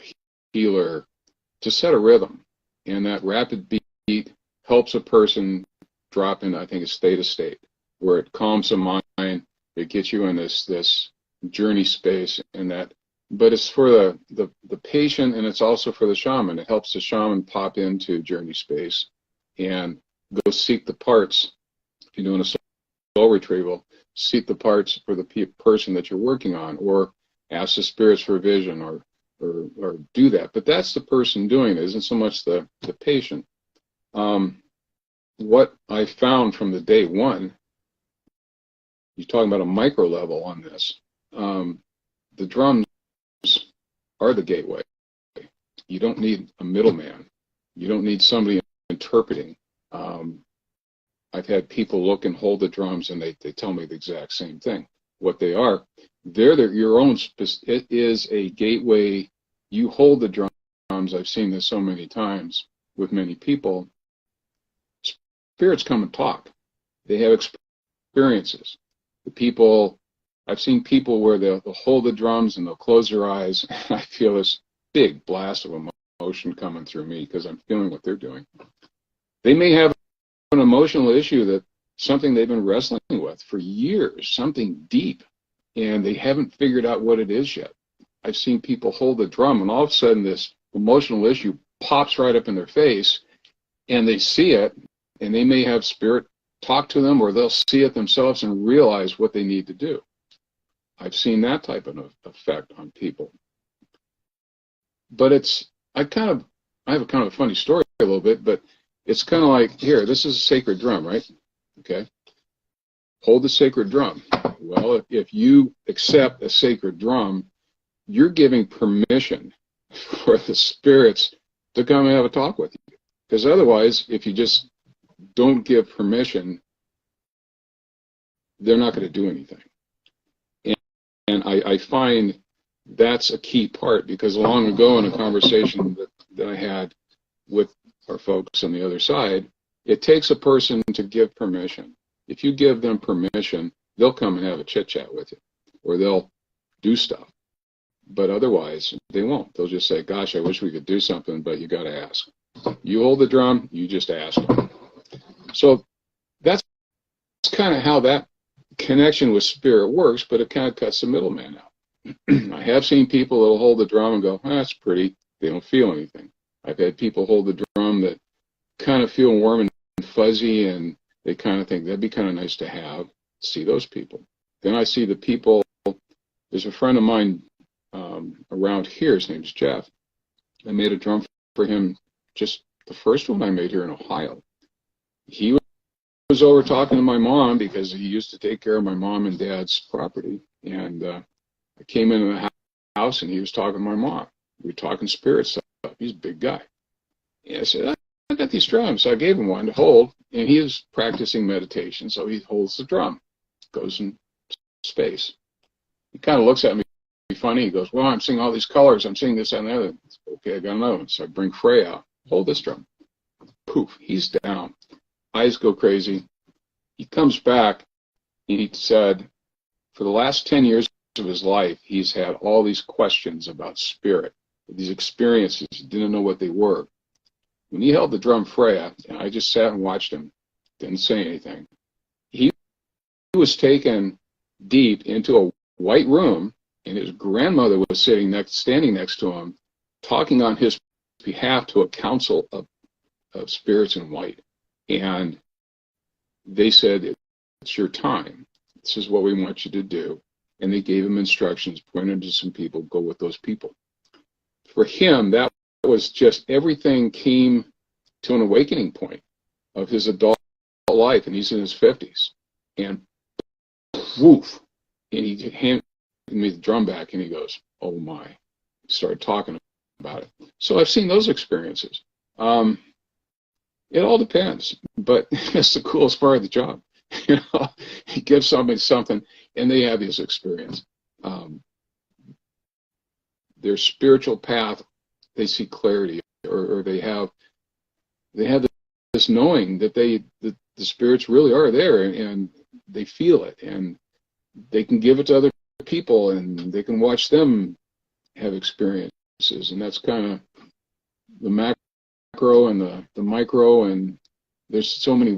healer to set a rhythm, and that rapid beat helps a person drop in, I think, a state, where it calms the mind, it gets you in this journey space, and that. But it's for the patient, and it's also for the shaman. It helps the shaman pop into journey space and go seek the parts. If you're doing a soul retrieval, seek the parts for the person that you're working on, or ask the spirits for a vision, or do that. But that's the person doing it, isn't so much the patient. What I found from the day one, you're talking about a micro level on this, the drums are the gateway. You don't need a middleman. You don't need somebody interpreting. I've had people look and hold the drums, and they tell me the exact same thing. What they are, they're your own. It is a gateway. You hold the drums. I've seen this so many times with many people. Spirits come and talk. They have experiences. I've seen people where they'll hold the drums and they'll close their eyes. I feel this big blast of emotion coming through me, because I'm feeling what they're doing. They may have an emotional issue, that something they've been wrestling with for years, something deep, and they haven't figured out what it is yet. I've seen people hold the drum, and all of a sudden this emotional issue pops right up in their face, and they see it, and they may have spirit talk to them, or they'll see it themselves and realize what they need to do. I've seen that type of effect on people. But I have a kind of a funny story a little bit, but it's kind of like, here, this is a sacred drum, right? Okay. Hold the sacred drum. Well, if you accept a sacred drum, you're giving permission for the spirits to come and have a talk with you. Because otherwise, if you just don't give permission, they're not going to do anything. And I find that's a key part, because long ago in a conversation that I had with our folks on the other side, it takes a person to give permission. If you give them permission, they'll come and have a chit-chat with you, or they'll do stuff. But otherwise, they won't. They'll just say, gosh, I wish we could do something, but you got to ask. You hold the drum, you just ask them. So that's kind of how that connection with spirit works, but it kind of cuts the middleman out. I have seen people that'll hold the drum and go, oh, that's pretty. They don't feel anything. I've had people hold the drum that kind of feel warm and fuzzy, and they kind of think that'd be kind of nice to have. See those people. Then I see the people. There's a friend of mine around here. His name's Jeff. I made a drum for him, just the first one I made here in Ohio. He was over talking to my mom because he used to take care of my mom and dad's property. And I came into the house and he was talking to my mom. We were talking spirit stuff. He's a big guy. And I said, I got these drums. So I gave him one to hold, and he was practicing meditation. So he holds the drum, goes in space. He kind of looks at me funny. He goes, well, I'm seeing all these colors. I'm seeing this and the other. Okay, I got another one. So I bring Freya out. Hold this drum. Poof, he's down. Eyes go crazy. He comes back, and he said, for the last 10 years of his life, he's had all these questions about spirit, these experiences. He didn't know what they were. When he held the drum Freya, and I just sat and watched him, didn't say anything, he was taken deep into a white room, and his grandmother was standing next to him, talking on his behalf to a council of spirits in white. And they said, it's your time. This is what we want you to do. And they gave him instructions, pointed to some people, go with those people. For him, that was just everything came to an awakening point of his adult life, and he's in his 50s. And woof, and he handed me the drum back, and he goes, oh my. He started talking about it. So I've seen those experiences. It all depends, but that's the coolest part of the job. You know, you give somebody something, and they have this experience. Their spiritual path, they see clarity, or they have this knowing that the spirits really are there, and they feel it, and they can give it to other people, and they can watch them have experiences, and that's kind of the macro and the micro, and there's so many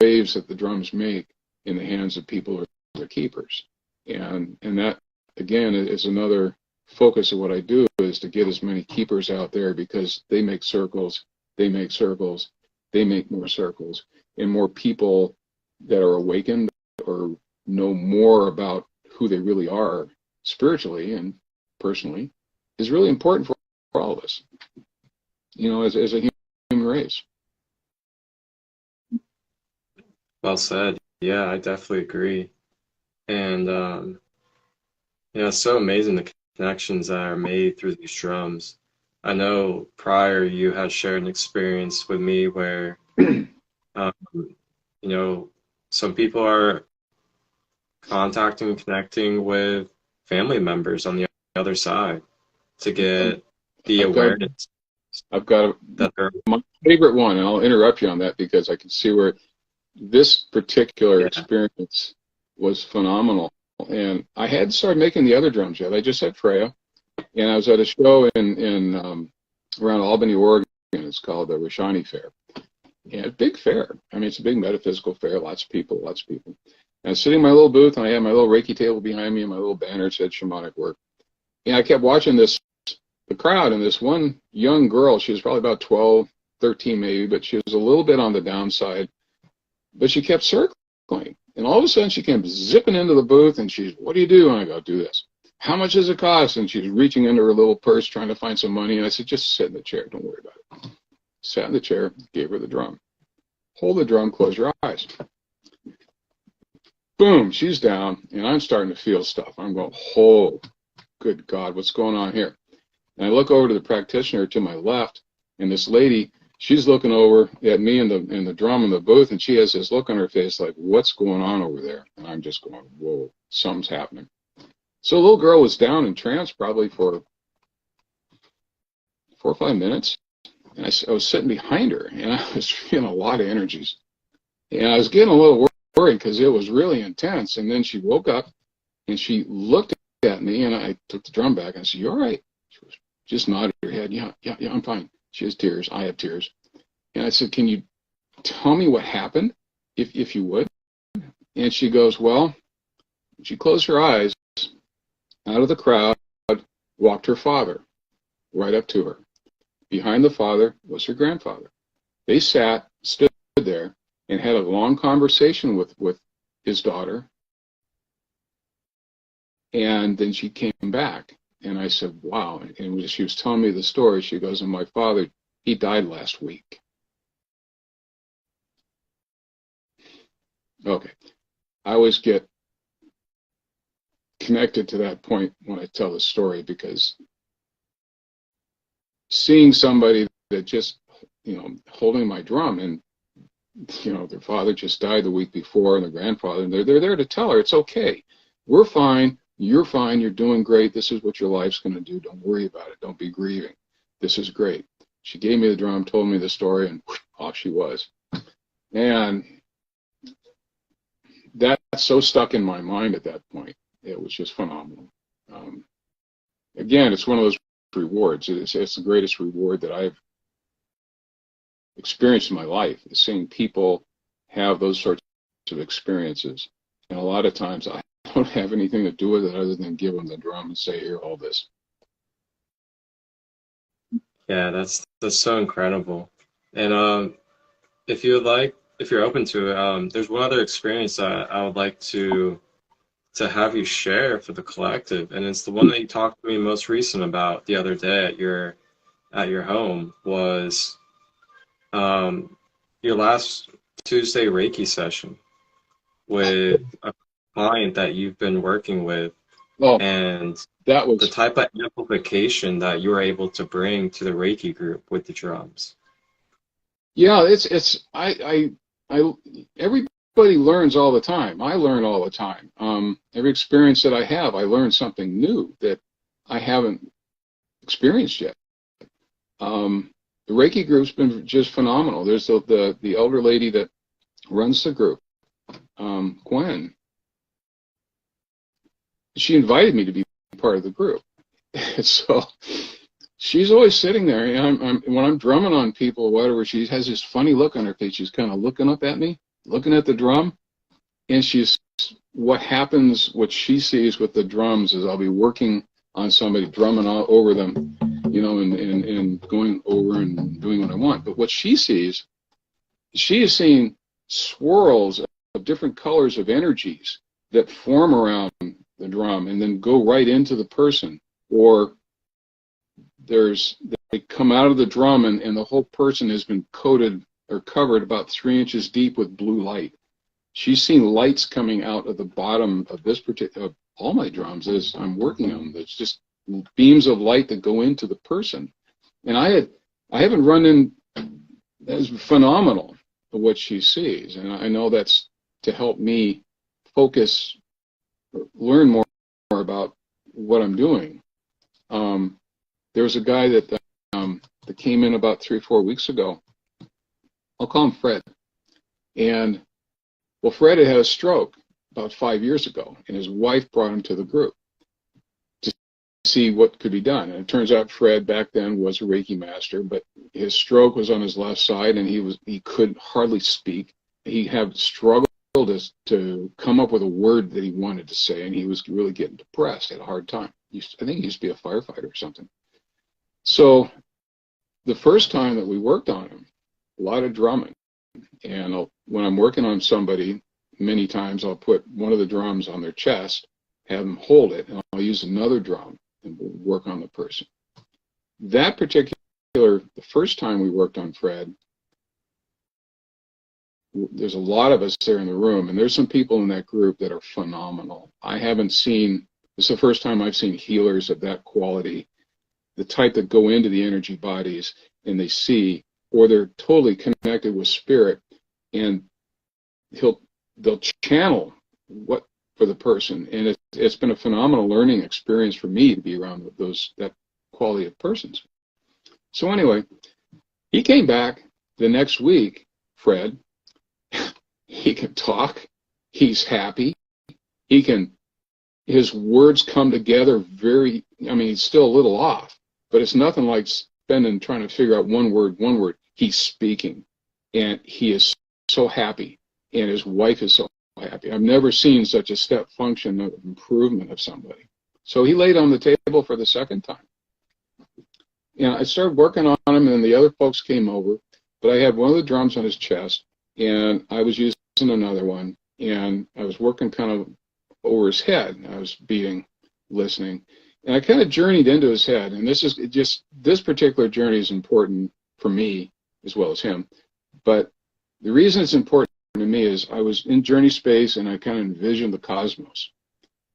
waves that the drums make in the hands of people who are their keepers, and that again is another focus of what I do, is to get as many keepers out there, because they make circles, they make circles, they make more circles, and more people that are awakened or know more about who they really are spiritually and personally is really important for all of us, you know, as a human race. Well said. Yeah, I definitely agree. And yeah, it's so amazing the connections that are made through these drums. I know prior you had shared an experience with me where, you know, some people are contacting and connecting with family members on the other side to get the awareness. I've got my favorite one, and I'll interrupt you on that because I can see where this particular experience was phenomenal. And I hadn't started making the other drums yet. I just had Freya, and I was at a show in around Albany, Oregon. It's called the Rashani Fair. And a big fair. I mean, it's a big metaphysical fair. Lots of people. And I was sitting in my little booth, and I had my little Reiki table behind me, and my little banner said Shamanic work. And I kept watching the crowd, and this one young girl, she was probably about 12, 13 maybe, but she was a little bit on the downside. But she kept circling. And all of a sudden, she came zipping into the booth, and she's, what do you do? And I go, do this. How much does it cost? And she's reaching into her little purse, trying to find some money. And I said, just sit in the chair. Don't worry about it. Sat in the chair, gave her the drum. Hold the drum, close your eyes. Boom, she's down, and I'm starting to feel stuff. I'm going, oh, good God, what's going on here? And I look over to the practitioner to my left, and this lady, she's looking over at me in the drum in the booth, and she has this look on her face like, what's going on over there? And I'm just going, whoa, something's happening. So the little girl was down in trance probably for 4 or 5 minutes. And I was sitting behind her, and I was feeling a lot of energies. And I was getting a little worried because it was really intense. And then she woke up, and she looked at me, and I took the drum back, and I said, you all right? She was just nodded her head. Yeah, I'm fine. She has tears. I have tears. And I said, can you tell me what happened, if you would? And she goes, well, she closed her eyes, and Out of the crowd walked her father, right up to her. Behind the father was her grandfather. They stood there, and had a long conversation with his daughter. And then she came back, and I said, wow. And she was telling me the story. She goes, and my father, he died last week. Okay. I always get connected to that point when I tell the story, because seeing somebody that just, holding my drum, and, their father just died the week before, and the grandfather, and they're there to tell her, it's okay. We're fine. You're fine. You're doing great. This is what your life's going to do. Don't worry about it. Don't be grieving. This is great. She gave me the drum, told me the story, and off she was. And that's so stuck in my mind at that point. It was just phenomenal. Again, it's one of those rewards. It's the greatest reward that I've experienced in my life, is seeing people have those sorts of experiences. And a lot of times I don't have anything to do with it other than give them the drum and say, here, hold this. Yeah, that's so incredible. And if you would like, if you're open to it, there's one other experience that I would like to have you share for the collective, and it's the one that you talked to me most recent about the other day at your home, was your last Tuesday Reiki session with a client that you've been working with, and that was the type of amplification that you were able to bring to the Reiki group with the drums. Yeah, everybody learns all the time. I learn all the time. Every experience that I have, I learn something new that I haven't experienced yet. The Reiki group's been just phenomenal. There's the elder lady that runs the group, Gwen. She invited me to be part of the group. So she's always sitting there. And when I'm drumming on people or whatever, she has this funny look on her face. She's kind of looking up at me, looking at the drum. And what she sees with the drums is I'll be working on somebody, drumming all over them, and going over and doing what I want. But what she sees, she is seeing swirls of different colors of energies that form around the drum and then go right into the person. Or they come out of the drum and the whole person has been coated or covered about 3 inches deep with blue light. She's seen lights coming out of the bottom of this particular, all my drums as I'm working on them. There's just beams of light that go into the person. And I haven't run in, that's phenomenal what she sees. And I know that's to help me focus, learn more about what I'm doing. There was a guy that came in about 3 or 4 weeks ago. I'll call him Fred. And well, Fred had a stroke about 5 years ago, and his wife brought him to the group to see what could be done. And it turns out Fred back then was a Reiki master, but his stroke was on his left side, and he could hardly speak. He had struggled to come up with a word that he wanted to say, and he was really getting depressed, had a hard time. I think he used to be a firefighter or something. So the first time that we worked on him, a lot of drumming. And when I'm working on somebody, many times I'll put one of the drums on their chest, have them hold it, and I'll use another drum and work on the person. That particular, the first time we worked on Fred, there's a lot of us there in the room, and there's some people in that group that are phenomenal. This is the first time I've seen healers of that quality, the type that go into the energy bodies and they see, or they're totally connected with spirit, and they'll channel what for the person. And it's been a phenomenal learning experience for me to be around that quality of persons. So anyway, he came back the next week, Fred. He can talk. He's happy. His words come together he's still a little off, but it's nothing like trying to figure out one word. He's speaking, and he is so happy, and his wife is so happy. I've never seen such a step function of improvement of somebody. So he laid on the table for the second time. And I started working on him, and the other folks came over. But I had one of the drums on his chest, and I was using another one, and I was working kind of over his head. I was beating, listening, and I kind of journeyed into his head. And this particular journey is important for me as well as him. But the reason it's important to me is I was in journey space, and I kind of envisioned the cosmos.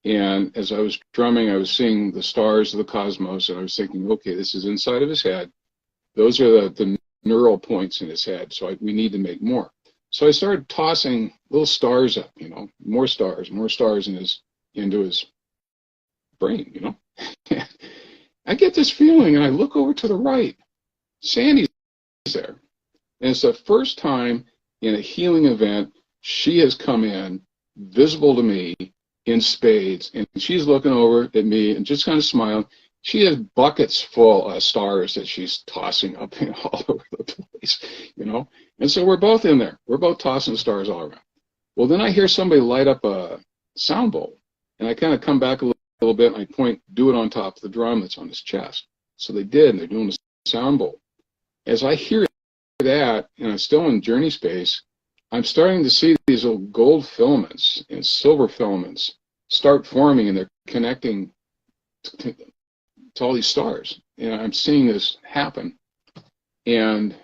And as I was drumming, I was seeing the stars of the cosmos, and I was thinking, okay, this is inside of his head. Those are the neural points in his head, so we need to make more. So I started tossing little stars up, more stars into his brain, I get this feeling, and I look over to the right. Sandy's there. And it's the first time in a healing event she has come in, visible to me, in spades, and she's looking over at me and just kind of smiling. She has buckets full of stars that she's tossing up all over the place, And so we're both in there. We're both tossing stars all around. Well, then I hear somebody light up a sound bowl, and I kind of come back a little bit, and I point, do it on top of the drum that's on his chest. So they did, and they're doing the sound bowl. As I hear that, and I'm still in journey space, I'm starting to see these little gold filaments and silver filaments start forming, and they're connecting to all these stars. And I'm seeing this happen. And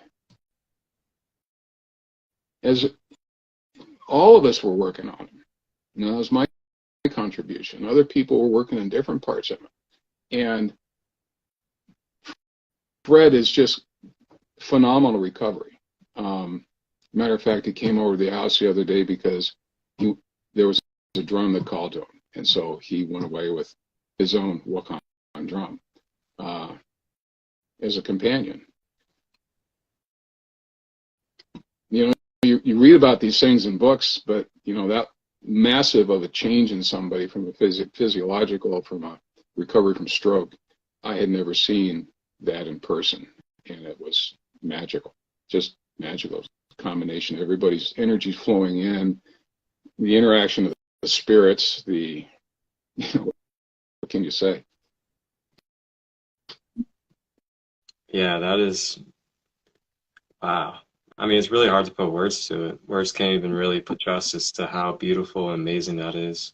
as all of us were working on it, that was my contribution. Other people were working in different parts of it. And Fred is just phenomenal recovery. Matter of fact, he came over to the house the other day because there was a drum that called to him. And so he went away with his own Wakan drum as a companion. You read about these things in books, but, that massive of a change in somebody from a physiological, from a recovery from stroke, I had never seen that in person. And it was magical, just magical. Combination, everybody's energy flowing in, the interaction of the spirits, what can you say? Yeah, that is, wow. I mean, it's really hard to put words to it. Words can't even really put justice to how beautiful and amazing that is.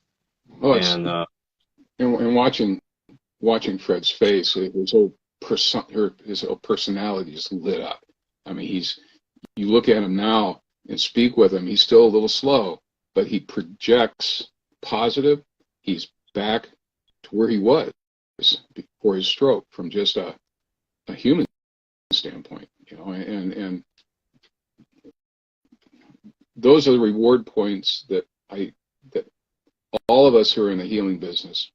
Oh, and watching Fred's face, his whole personality is lit up. I mean, you look at him now and speak with him, he's still a little slow, but he projects positive. He's back to where he was before his stroke from just a human standpoint, and those are the reward points that all of us who are in the healing business,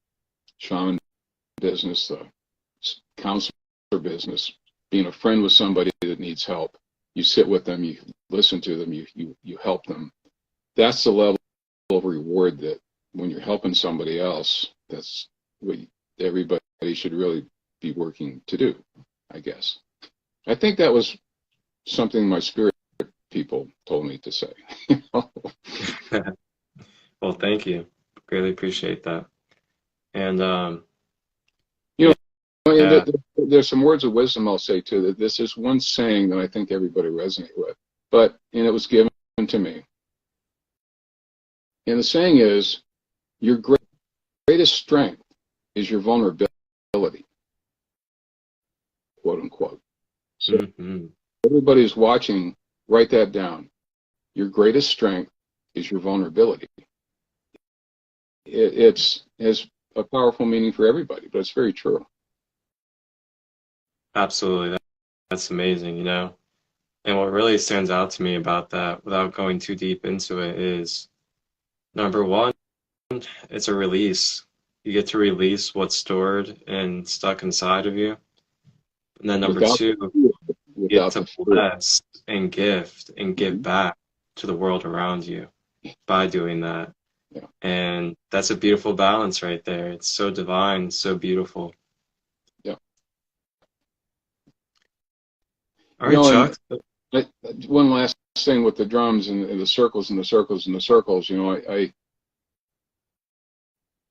shaman business, the counselor business, being a friend with somebody that needs help, you sit with them, you listen to them, you help them. That's the level of reward that when you're helping somebody else, that's what everybody should really be working to do, I guess. I think that was something my spirit people told me to say. Well, thank you. Greatly appreciate that. And yeah. There's some words of wisdom I'll say too. That this is one saying that I think everybody resonate with, and it was given to me. And the saying is, your greatest strength is your vulnerability, quote unquote. So everybody who's watching, write that down. Your greatest strength is your vulnerability. It has a powerful meaning for everybody, but it's very true. Absolutely. That's amazing, And what really stands out to me about that, without going too deep into it, is number one, it's a release. You get to release what's stored and stuck inside of you. And then number two, you get to bless and gift and give back to the world around you by doing that. Yeah. And that's a beautiful balance right there. It's so divine, so beautiful. Yeah. All right, Chuck. One last thing with the drums and the circles and the circles and the circles,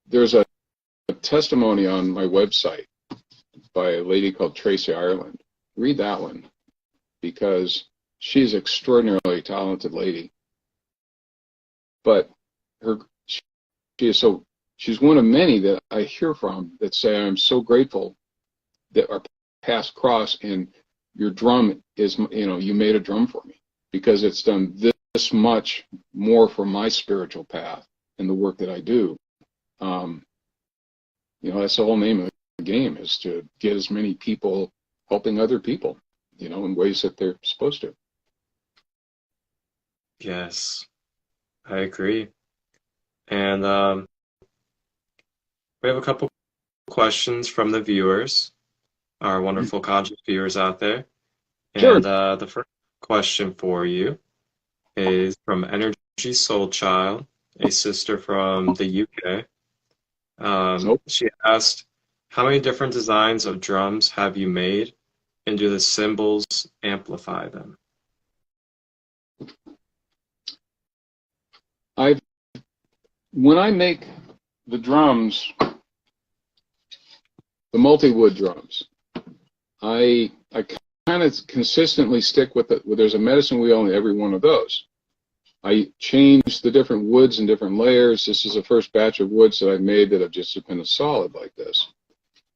there's a testimony on my website by a lady called Tracy Ireland. Read that one, because she's an extraordinarily talented lady. But she's one of many that I hear from that say, I'm so grateful that our paths cross, and your drum is, you made a drum for me, because it's done this much more for my spiritual path and the work that I do. That's the whole name of the game, is to get as many people helping other people, in ways that they're supposed to. Yes, I agree. And we have a couple questions from the viewers, our wonderful conscious viewers out there. Sure. And the first question for you is from Energy Soul Child, a sister from the UK. She asked, how many different designs of drums have you made, and do the symbols amplify them? When I make the drums, the multi-wood drums, I kind of consistently stick with it. There's a medicine wheel in every one of those. I change the different woods and different layers. This is the first batch of woods that I've made that have just been a solid like this.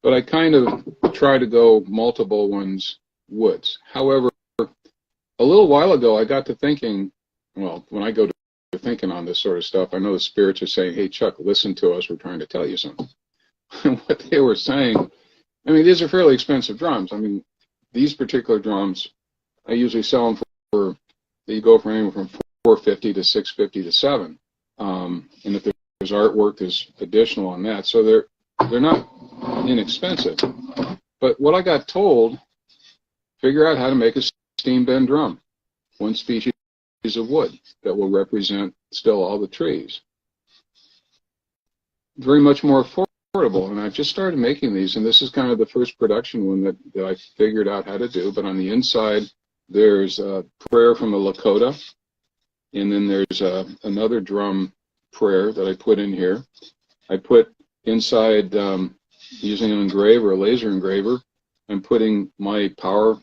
But I kind of try to go multiple ones woods. However, a little while ago, I got to thinking, well, when I go to thinking on this sort of stuff, I know the spirits are saying, hey, Chuck, listen to us. We're trying to tell you something. And what they were saying, these are fairly expensive drums. These particular drums, I usually sell them they go from anywhere from $450 to $650 to $700. And if there's artwork, there's additional on that. So they're not inexpensive. But what I got told, figure out how to make a steam bend drum, one species of wood that will represent still all the trees. Very much more affordable. And I've just started making these, and this is kind of the first production one that I figured out how to do. But on the inside, there's a prayer from the Lakota, and then there's another drum prayer that I put in here. I put inside, using an engraver, a laser engraver, I'm putting my power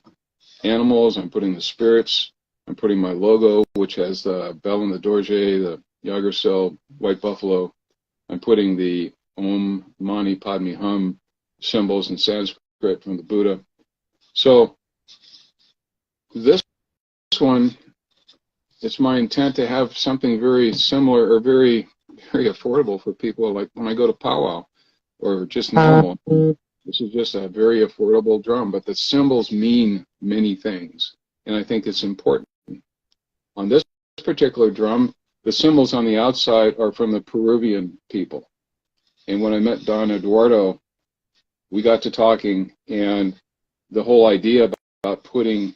animals, I'm putting the spirits, I'm putting my logo, which has the bell and the dorje, the Yggdrasil, white buffalo. I'm putting the Om Mani Padme Hum symbols in Sanskrit from the Buddha. So this one, it's my intent to have something very similar or very, very affordable for people. Like when I go to powwow or just normal, this is just a very affordable drum, but the symbols mean many things. And I think it's important. On this particular drum, the symbols on the outside are from the Peruvian people. And when I met Don Eduardo, we got to talking, and the whole idea about putting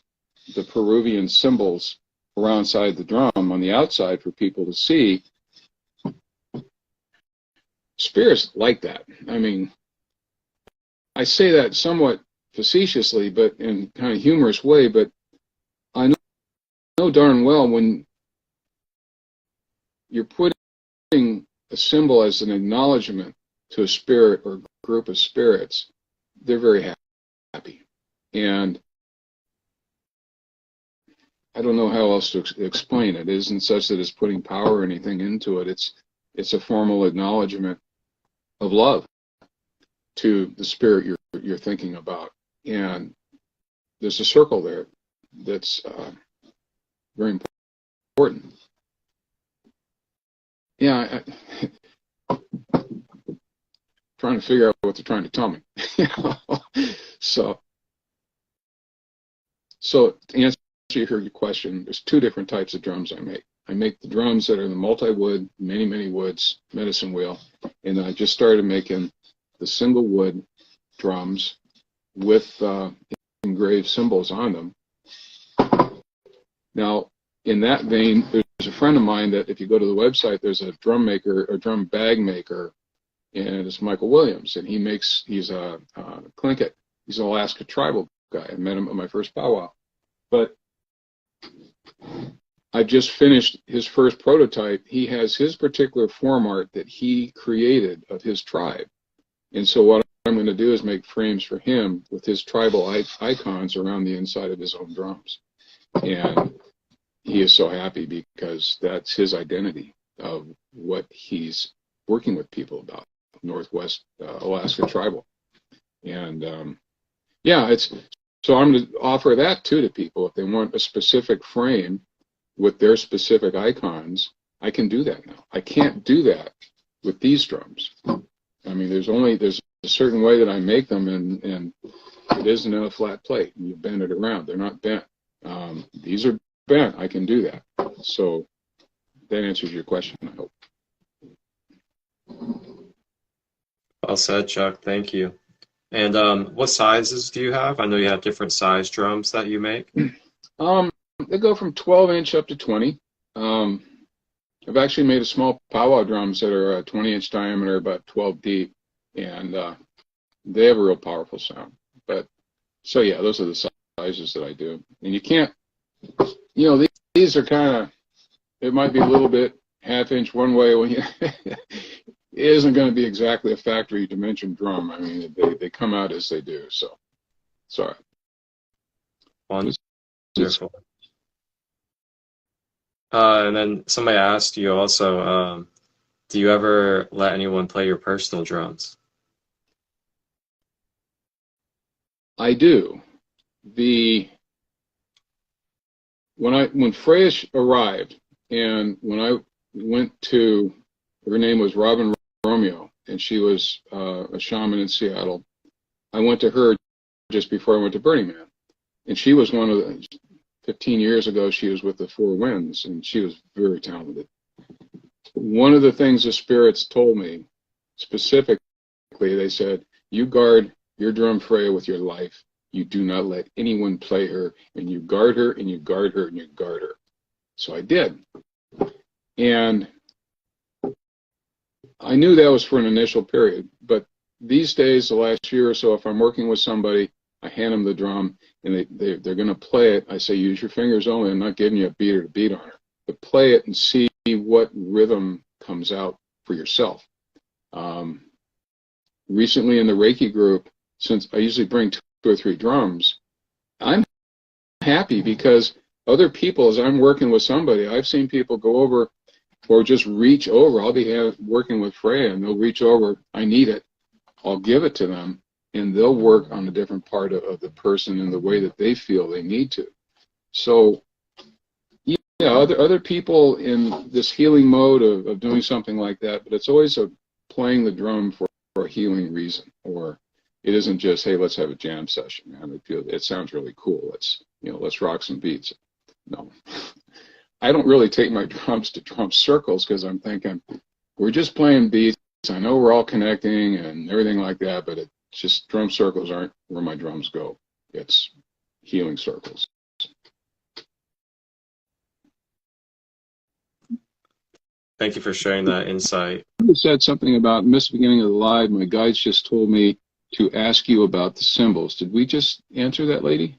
the Peruvian symbols around inside the drum on the outside for people to see, spirits like that. I say that somewhat facetiously, but in kind of humorous way, but I know darn well when you're putting a symbol as an acknowledgement to a spirit or group of spirits, they're very happy. And I don't know how else to explain it. It isn't such that it's putting power or anything into it. It's a formal acknowledgement of love to the spirit you're thinking about. And there's a circle there that's very important. Yeah, trying to figure out what they're trying to tell me. So to answer your question, there's two different types of drums I make. I make the drums that are the multi-wood, many woods, medicine wheel, and then I just started making the single wood drums with engraved symbols on them. Now, in that vein, there's a friend of mine that if you go to the website, there's a drum maker, or drum bag maker, and it's Michael Williams, and he's a Tlingit. He's an Alaska tribal guy. I met him at my first powwow. But I've just finished his first prototype. He has his particular form art that he created of his tribe. And so what I'm going to do is make frames for him with his tribal icons around the inside of his own drums. And he is so happy because that's his identity of what he's working with people about, Northwest Alaska tribal. And yeah, so I'm going to offer that too to people. If they want a specific frame with their specific icons, I can do that now. I can't do that with these drums. I mean, there's a certain way that I make them, and it isn't in a flat plate. You bend it around. They're not bent. These are bent. I can do that. So that answers your question, I hope. Well said, Chuck. Thank you. And what sizes do you have? I know you have different size drums that you make. They go from 12-inch up to 20. I've actually made a small powwow drums that are 20-inch diameter, about 12 deep, and they have a real powerful sound. But so yeah, those are the sizes that I do. And you can't, you know, these are kind of, it might be a little bit half-inch one way when you. It isn't going to be exactly a factory dimension drum. I mean, they come out as they do. So, sorry. Wonderful. And then somebody asked you also, do you ever let anyone play your personal drums? I do. When Freya arrived, and when I went to, her name was Robin Romeo, and she was a shaman in Seattle. I went to her just before I went to Burning Man, and she was one of the, 15 years ago, she was with the Four Winds, and she was very talented. One of the things the spirits told me, specifically, they said, you guard your drum Freya with your life. You do not let anyone play her, and you guard her, and you guard her, and you guard her. So I did. And I knew that was for an initial period, but these days, the last year or so, if I'm working with somebody, I hand them the drum, and they're going to play it. I say, use your fingers only. I'm not giving you a beater to beat on her, but play it and see what rhythm comes out for yourself. Recently in the Reiki group, since I usually bring 2 or 3 drums, I'm happy because other people, as I'm working with somebody, I've seen people go over or just reach over. I'll be working with Freya, and they'll reach over. I need it. I'll give it to them, and they'll work on a different part of the person in the way that they feel they need to. So, yeah, other people in this healing mode of doing something like that, but it's always playing the drum for a healing reason, or it isn't just, hey, let's have a jam session, man. It sounds really cool. Let's rock some beats. No. I don't really take my drums to drum circles because I'm thinking, we're just playing beats. I know we're all connecting and everything like that, but it's just drum circles aren't where my drums go. It's healing circles. Thank you for sharing that insight. You said something about, in the beginning of the live, my guides just told me to ask you about the symbols. Did we just answer that, lady?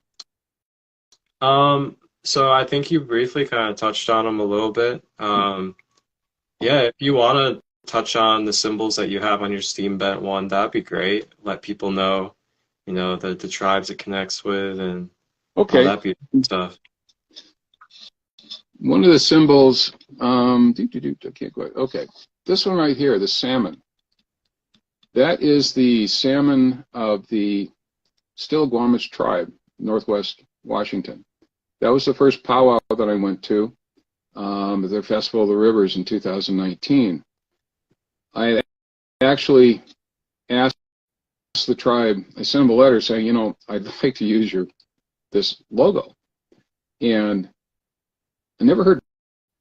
So I think you briefly kind of touched on them a little bit. Yeah, if you want to touch on the symbols that you have on your steam bent one, that'd be great. Let people know, the tribes it connects with and okay. All that beautiful stuff. One of the symbols, I can't quite, okay. This one right here, the salmon. That is the salmon of the Still-Guamish tribe, Northwest Washington. That was the first powwow that I went to, the Festival of the Rivers in 2019. I actually asked the tribe, I sent them a letter saying, I'd like to use this logo. And I never heard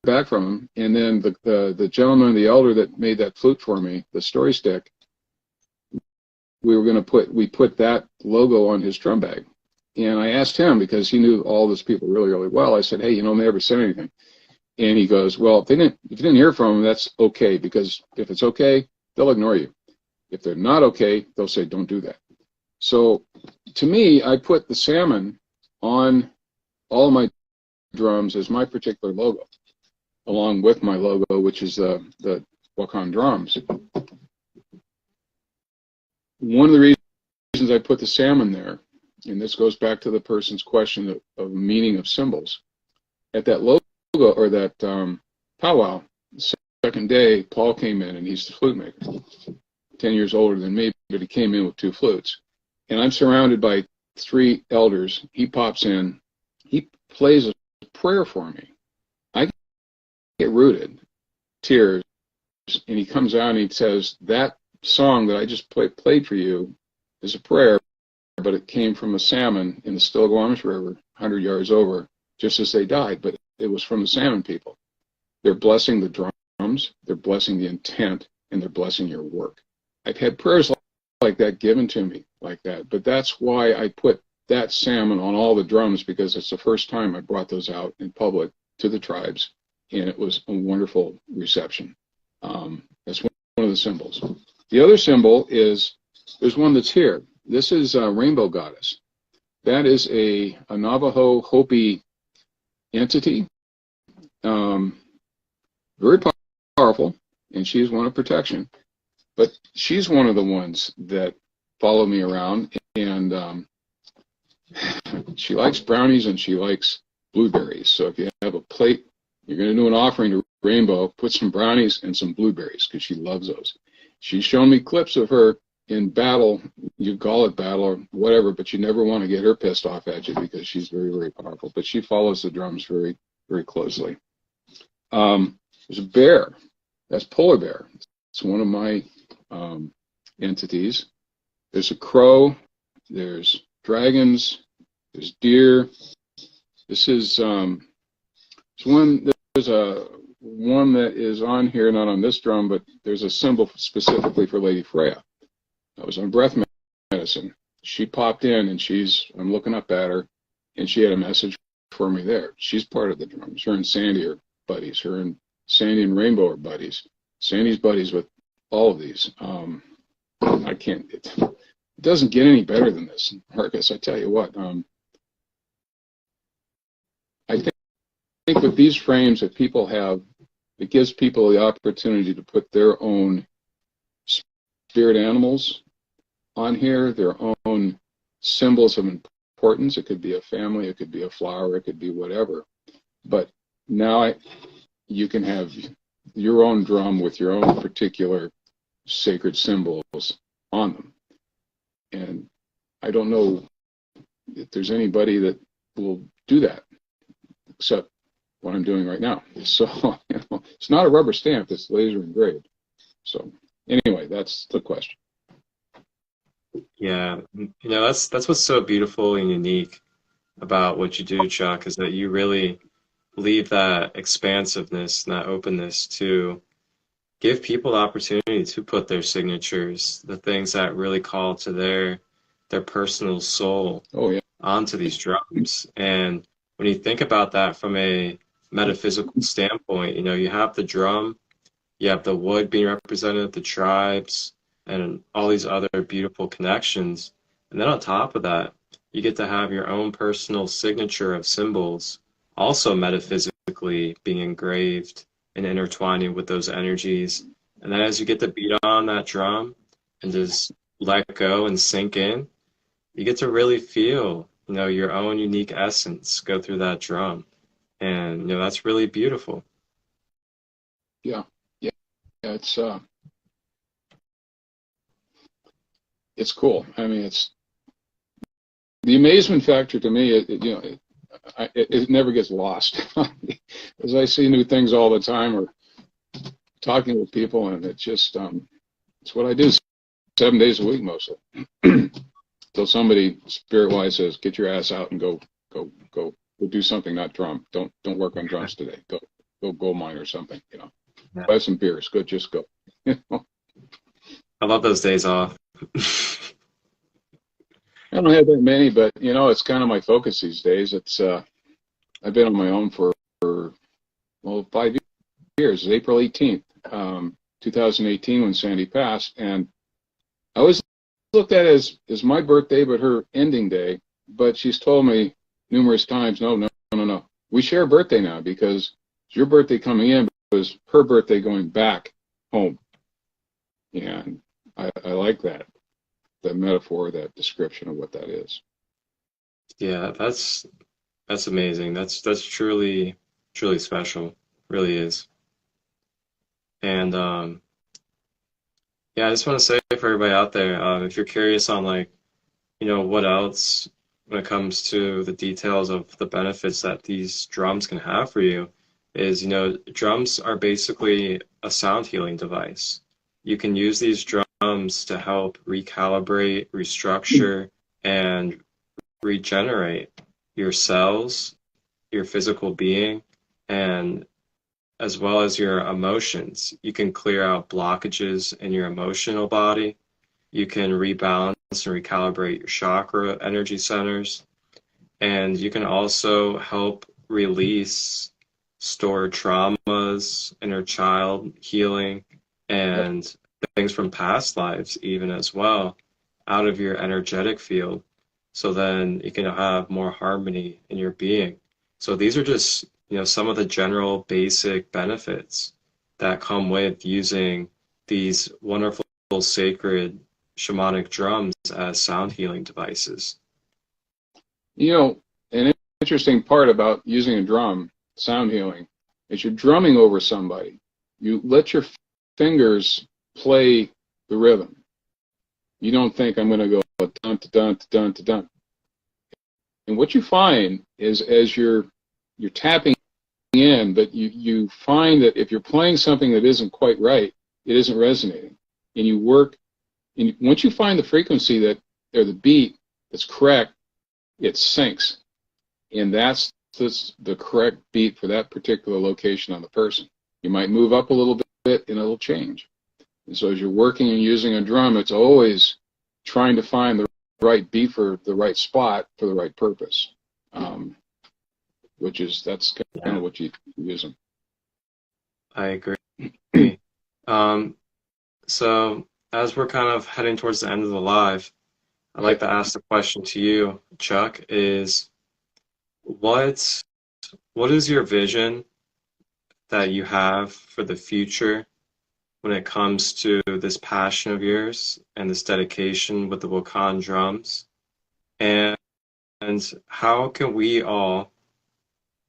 back from him. And then the gentleman, the elder that made that flute for me, the story stick, we put that logo on his drum bag. And I asked him, because he knew all those people really, really well, I said, hey, they never said anything. And he goes, well, if you didn't hear from them, that's okay, because if it's okay, they'll ignore you. If they're not okay, they'll say, don't do that. So to me, I put the salmon on all my drums as my particular logo, along with my logo, which is the Wakan Drums. one of the reasons I put the salmon there, and this goes back to the person's question of meaning of symbols. At that logo, or that powwow, the second day, Paul came in, and he's the flute maker, 10 years older than me, but he came in with 2 flutes. And I'm surrounded by 3 elders. He pops in, he plays a prayer for me. I get rooted, tears, and he comes out and he says, that song that I just played for you is a prayer, but it came from a salmon in the Stillaguamish River, 100 yards over, just as they died, but it was from the salmon people. They're blessing the drums, they're blessing the intent, and they're blessing your work. I've had prayers like that given to me like that, but that's why I put that salmon on all the drums, because it's the first time I brought those out in public to the tribes, and it was a wonderful reception. That's one of the symbols. The other symbol is, there's one that's here. This is a rainbow goddess. That is a Navajo Hopi entity, very powerful, and she's one of protection. But she's one of the ones that follow me around, and she likes brownies and she likes blueberries. So if you have a plate, you're going to do an offering to Rainbow, put some brownies and some blueberries, because she loves those. She's shown me clips of her in battle, you call it battle or whatever, but you never want to get her pissed off at you, because she's very, very powerful. But she follows the drums very, very closely. There's a bear. That's polar bear. It's one of my entities. There's a crow. There's dragons. There's deer. This is there's a one that is on here, not on this drum, but there's a symbol specifically for Lady Freya. I was on breath medicine. She popped in, and I'm looking up at her, and she had a message for me there. She's part of the drums. Her and Sandy are buddies. Her and Sandy and Rainbow are buddies. Sandy's buddies with all of these. I can't, it doesn't get any better than this, Marcus, I tell you what. I think with these frames that people have, it gives people the opportunity to put their own spirit animals on here, their own symbols of importance. It could be a family, it could be a flower, it could be whatever. But now you can have your own drum with your own particular sacred symbols on them. And I don't know if there's anybody that will do that, except what I'm doing right now. So, it's not a rubber stamp, it's laser engraved. So anyway, that's the question. Yeah, that's what's so beautiful and unique about what you do, Chuck, is that you really leave that expansiveness and that openness to give people the opportunity to put their signatures, the things that really call to their personal soul onto these drums. And when you think about that from a metaphysical standpoint, you have the drum, you have the wood being represented, the tribes, and all these other beautiful connections. And then on top of that, you get to have your own personal signature of symbols, also metaphysically being engraved and intertwining with those energies. And then as you get to beat on that drum and just let go and sink in, you get to really feel, your own unique essence go through that drum. And, that's really beautiful. Yeah. It's cool. I mean, it's the amazement factor to me. It never gets lost, as I see new things all the time, or talking with people, and it's just it's what I do 7 days a week mostly. Till somebody spirit-wise says, "Get your ass out and go do something, not drum. Don't work on drums today. Go gold mine or something. Yeah. Buy some beers. Just go." I love those days off. I don't have that many, but it's kind of my focus these days. It's I've been on my own for 5 years. It's April 18th, 2018, when Sandy passed, and I always looked at it as my birthday, but her ending day. But she's told me numerous times, no, we share a birthday now, because it's your birthday coming in, but it was her birthday going back home, and I like that. metaphor, that description of what that is. Yeah, that's amazing. That's truly special. Really is. And yeah, I just want to say for everybody out there, if you're curious on like, what else when it comes to the details of the benefits that these drums can have for you, is, drums are basically a sound healing device. You can use these drums to help recalibrate, restructure, and regenerate your cells, your physical being, and as well as your emotions. You can clear out blockages in your emotional body. You can rebalance and recalibrate your chakra energy centers. And you can also help release stored traumas, inner child healing, and things from past lives even as well out of your energetic field. So then you can have more harmony in your being. So these are just, some of the general basic benefits that come with using these wonderful sacred shamanic drums as sound healing devices. An interesting part about using a drum, sound healing, is you're drumming over somebody. You let your fingers play the rhythm. You don't think I'm going to go dun to dun to dun to dun. And what you find is as you're tapping in, but you find that if you're playing something that isn't quite right, it isn't resonating. And you work, and once you find the frequency that, or the beat that's correct, it syncs. And that's the correct beat for that particular location on the person. You might move up a little bit and it'll change. And so as you're working and using a drum, it's always trying to find the right beat for the right spot for the right purpose. That's kind of what you use them. I agree. So as we're kind of heading towards the end of the live, I'd like to ask the question to you, Chuck, is what is your vision that you have for the future when it comes to this passion of yours and this dedication with the Wakan drums? And how can we all,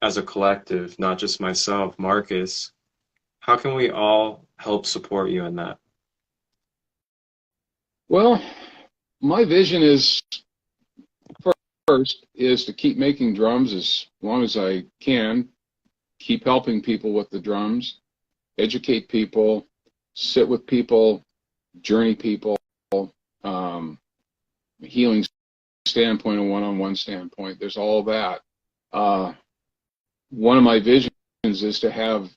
as a collective, not just myself, Marcus, how can we all help support you in that? Well, my vision is, first, is to keep making drums as long as I can, keep helping people with the drums, educate people, sit with people, journey people, healing standpoint, a one-on-one standpoint. There's all that. One of my visions is to have,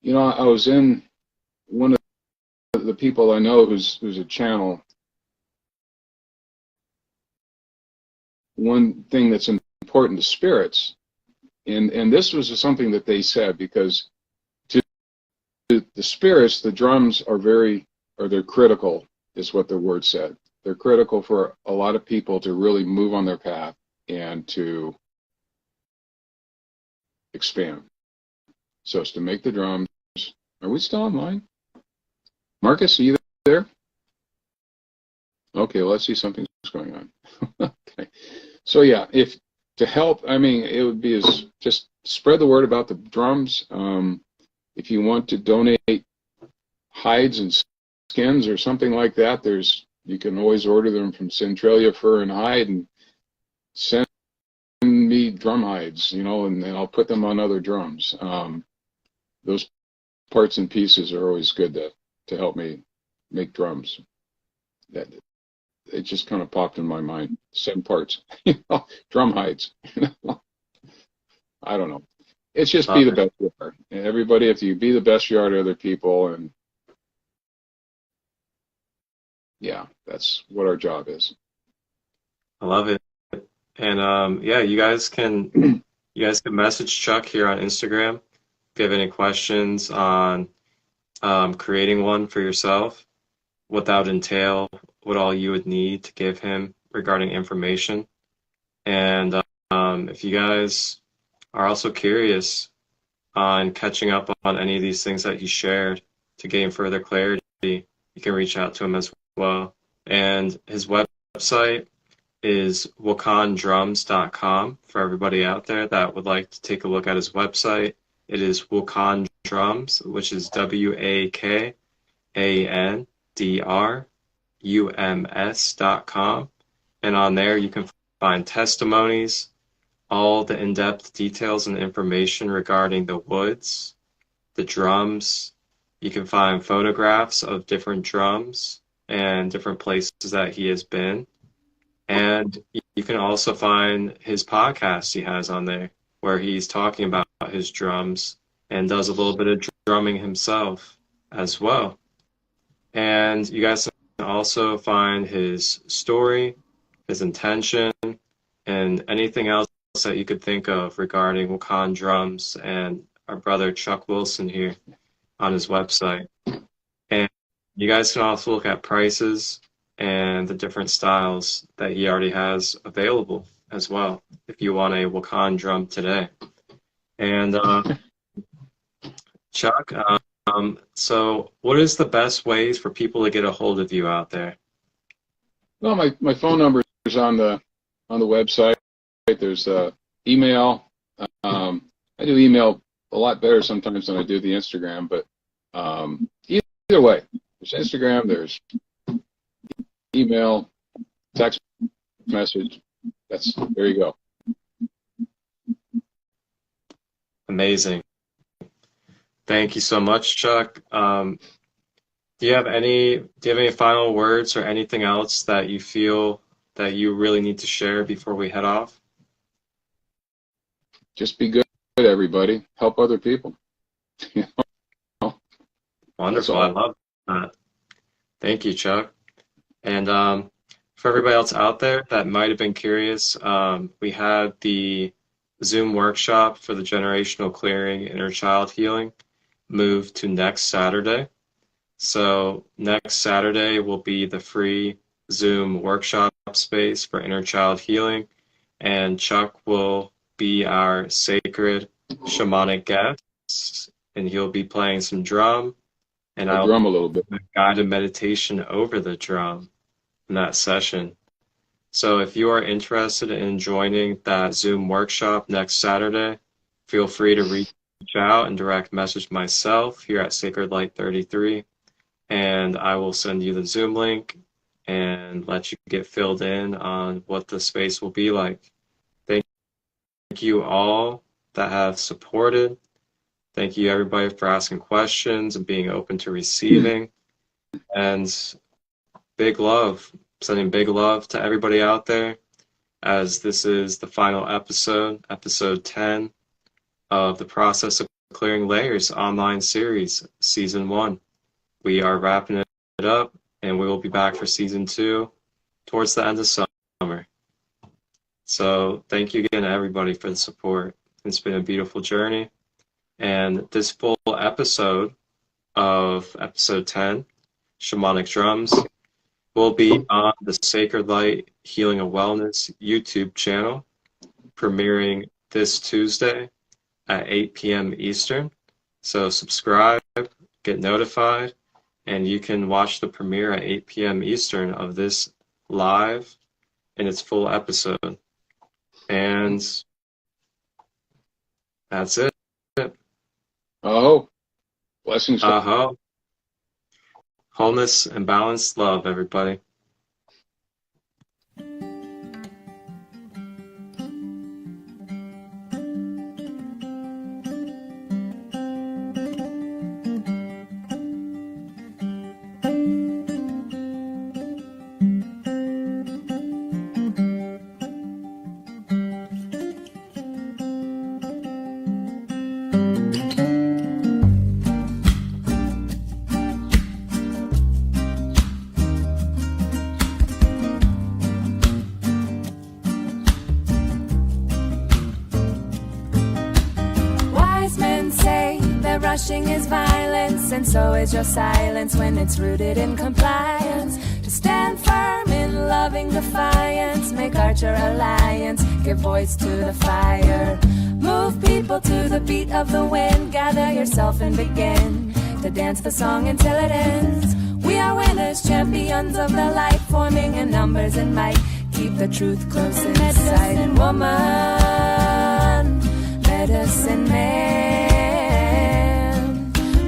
I was in one of the people I know who's a channel. One thing that's important to spirits, and this was something that they said, because to the spirits, the drums are they're critical, is what the word said. They're critical for a lot of people to really move on their path and to expand. So it's to make the drums. Are we still online? Marcus, are you there? Okay, well, let's see, something's going on. Okay. So yeah, if to help, it would be just spread the word about the drums. If you want to donate hides and skins or something like that, you can always order them from Centralia Fur and Hide and send me drum hides, and I'll put them on other drums. Those parts and pieces are always good to help me make drums. It just kind of popped in my mind. 7 parts, drum hides. I don't know. It's just be the best you are. And everybody, if you be the best you are to other people, and yeah, that's what our job is. I love it. And yeah, you guys can message Chuck here on Instagram if you have any questions on creating one for yourself, what that would entail, what all you would need to give him regarding information. And if you guys are also curious on catching up on any of these things that he shared to gain further clarity, you can reach out to him as well. And his website is wakandrums.com for everybody out there that would like to take a look at his website. It is Wakan Drums, which is WAKANDRUMS.com. And on there you can find testimonies, all the in-depth details and information regarding the woods, the drums. You can find photographs of different drums and different places that he has been. And you can also find his podcast he has on there, where he's talking about his drums and does a little bit of drumming himself as well. And you guys can also find his story, his intention, and anything else that you could think of regarding Wakan Drums and our brother Chuck Wilson here on his website. And you guys can also look at prices and the different styles that he already has available as well, if you want a Wakan drum today. And Chuck, so what is the best ways for people to get a hold of you out there? Well, my phone number is on the website. There's email. I do email a lot better sometimes than I do the Instagram, but either way, there's Instagram, there's email, text message. There you go. Amazing. Thank you so much, Chuck. Do you have any final words or anything else that you feel that you really need to share before we head off? Just be good, everybody. Help other people. Wonderful. I love that. Thank you, Chuck. And for everybody else out there that might have been curious, we had the Zoom workshop for the generational clearing inner child healing moved to next Saturday. So next Saturday will be the free Zoom workshop space for inner child healing, and Chuck will be our sacred shamanic guest, and he'll be playing some drum, and I'll drum a little bit, guided meditation over the drum in that session. So if you are interested in joining that Zoom workshop next Saturday, feel free to reach out and direct message myself here at Sacred Light 33, and I will send you the Zoom link and let you get filled in on what the space will be like. Thank you all that have supported. Thank you everybody for asking questions and being open to receiving. And big love, sending big love to everybody out there, as this is the final episode, episode 10 of the Process of Clearing Layers online series, season 1. We are wrapping it up, and we will be back for season 2 towards the end of summer. So thank you again, everybody, for the support. It's been a beautiful journey. And this full episode of episode 10, Shamanic Drums, will be on the Sacred Light Healing and Wellness YouTube channel, premiering this Tuesday at 8 p.m. Eastern. So subscribe, get notified, and you can watch the premiere at 8 p.m. Eastern of this live in its full episode. And that's it. Oh, blessings. Wholeness and balanced love, everybody. Rushing is violence, and so is your silence when it's rooted in compliance. To stand firm in loving defiance, make Archer alliance, give voice to the fire. Move people to the beat of the wind, gather yourself and begin to dance the song until it ends. We are winners, champions of the light, forming in numbers and might. Keep the truth close in sight. And woman, medicine man,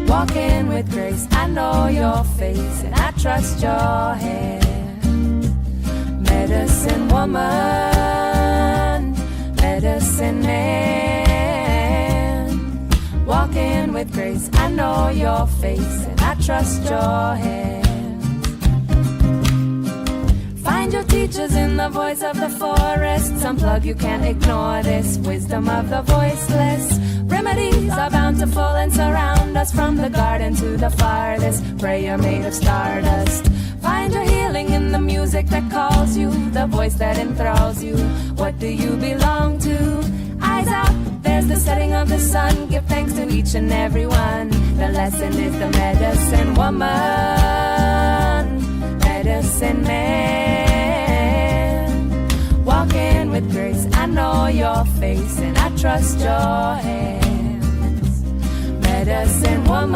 walking with grace. I know your face and I trust your hand. Medicine woman, medicine man, walking with grace. I know your face and I trust your hand. Find your teachers in the voice of the forest. Unplug, you can't ignore this wisdom of the voiceless. Remedies are bountiful and surround us, from the garden to the farthest. Prayer made of stardust. Find your healing in the music that calls you, the voice that enthralls you. What do you belong to? Eyes out, there's the setting of the sun. Give thanks to each and every one. The lesson is the medicine woman, medicine man, walking with grace. I know your face and I trust your hands. Medicine woman.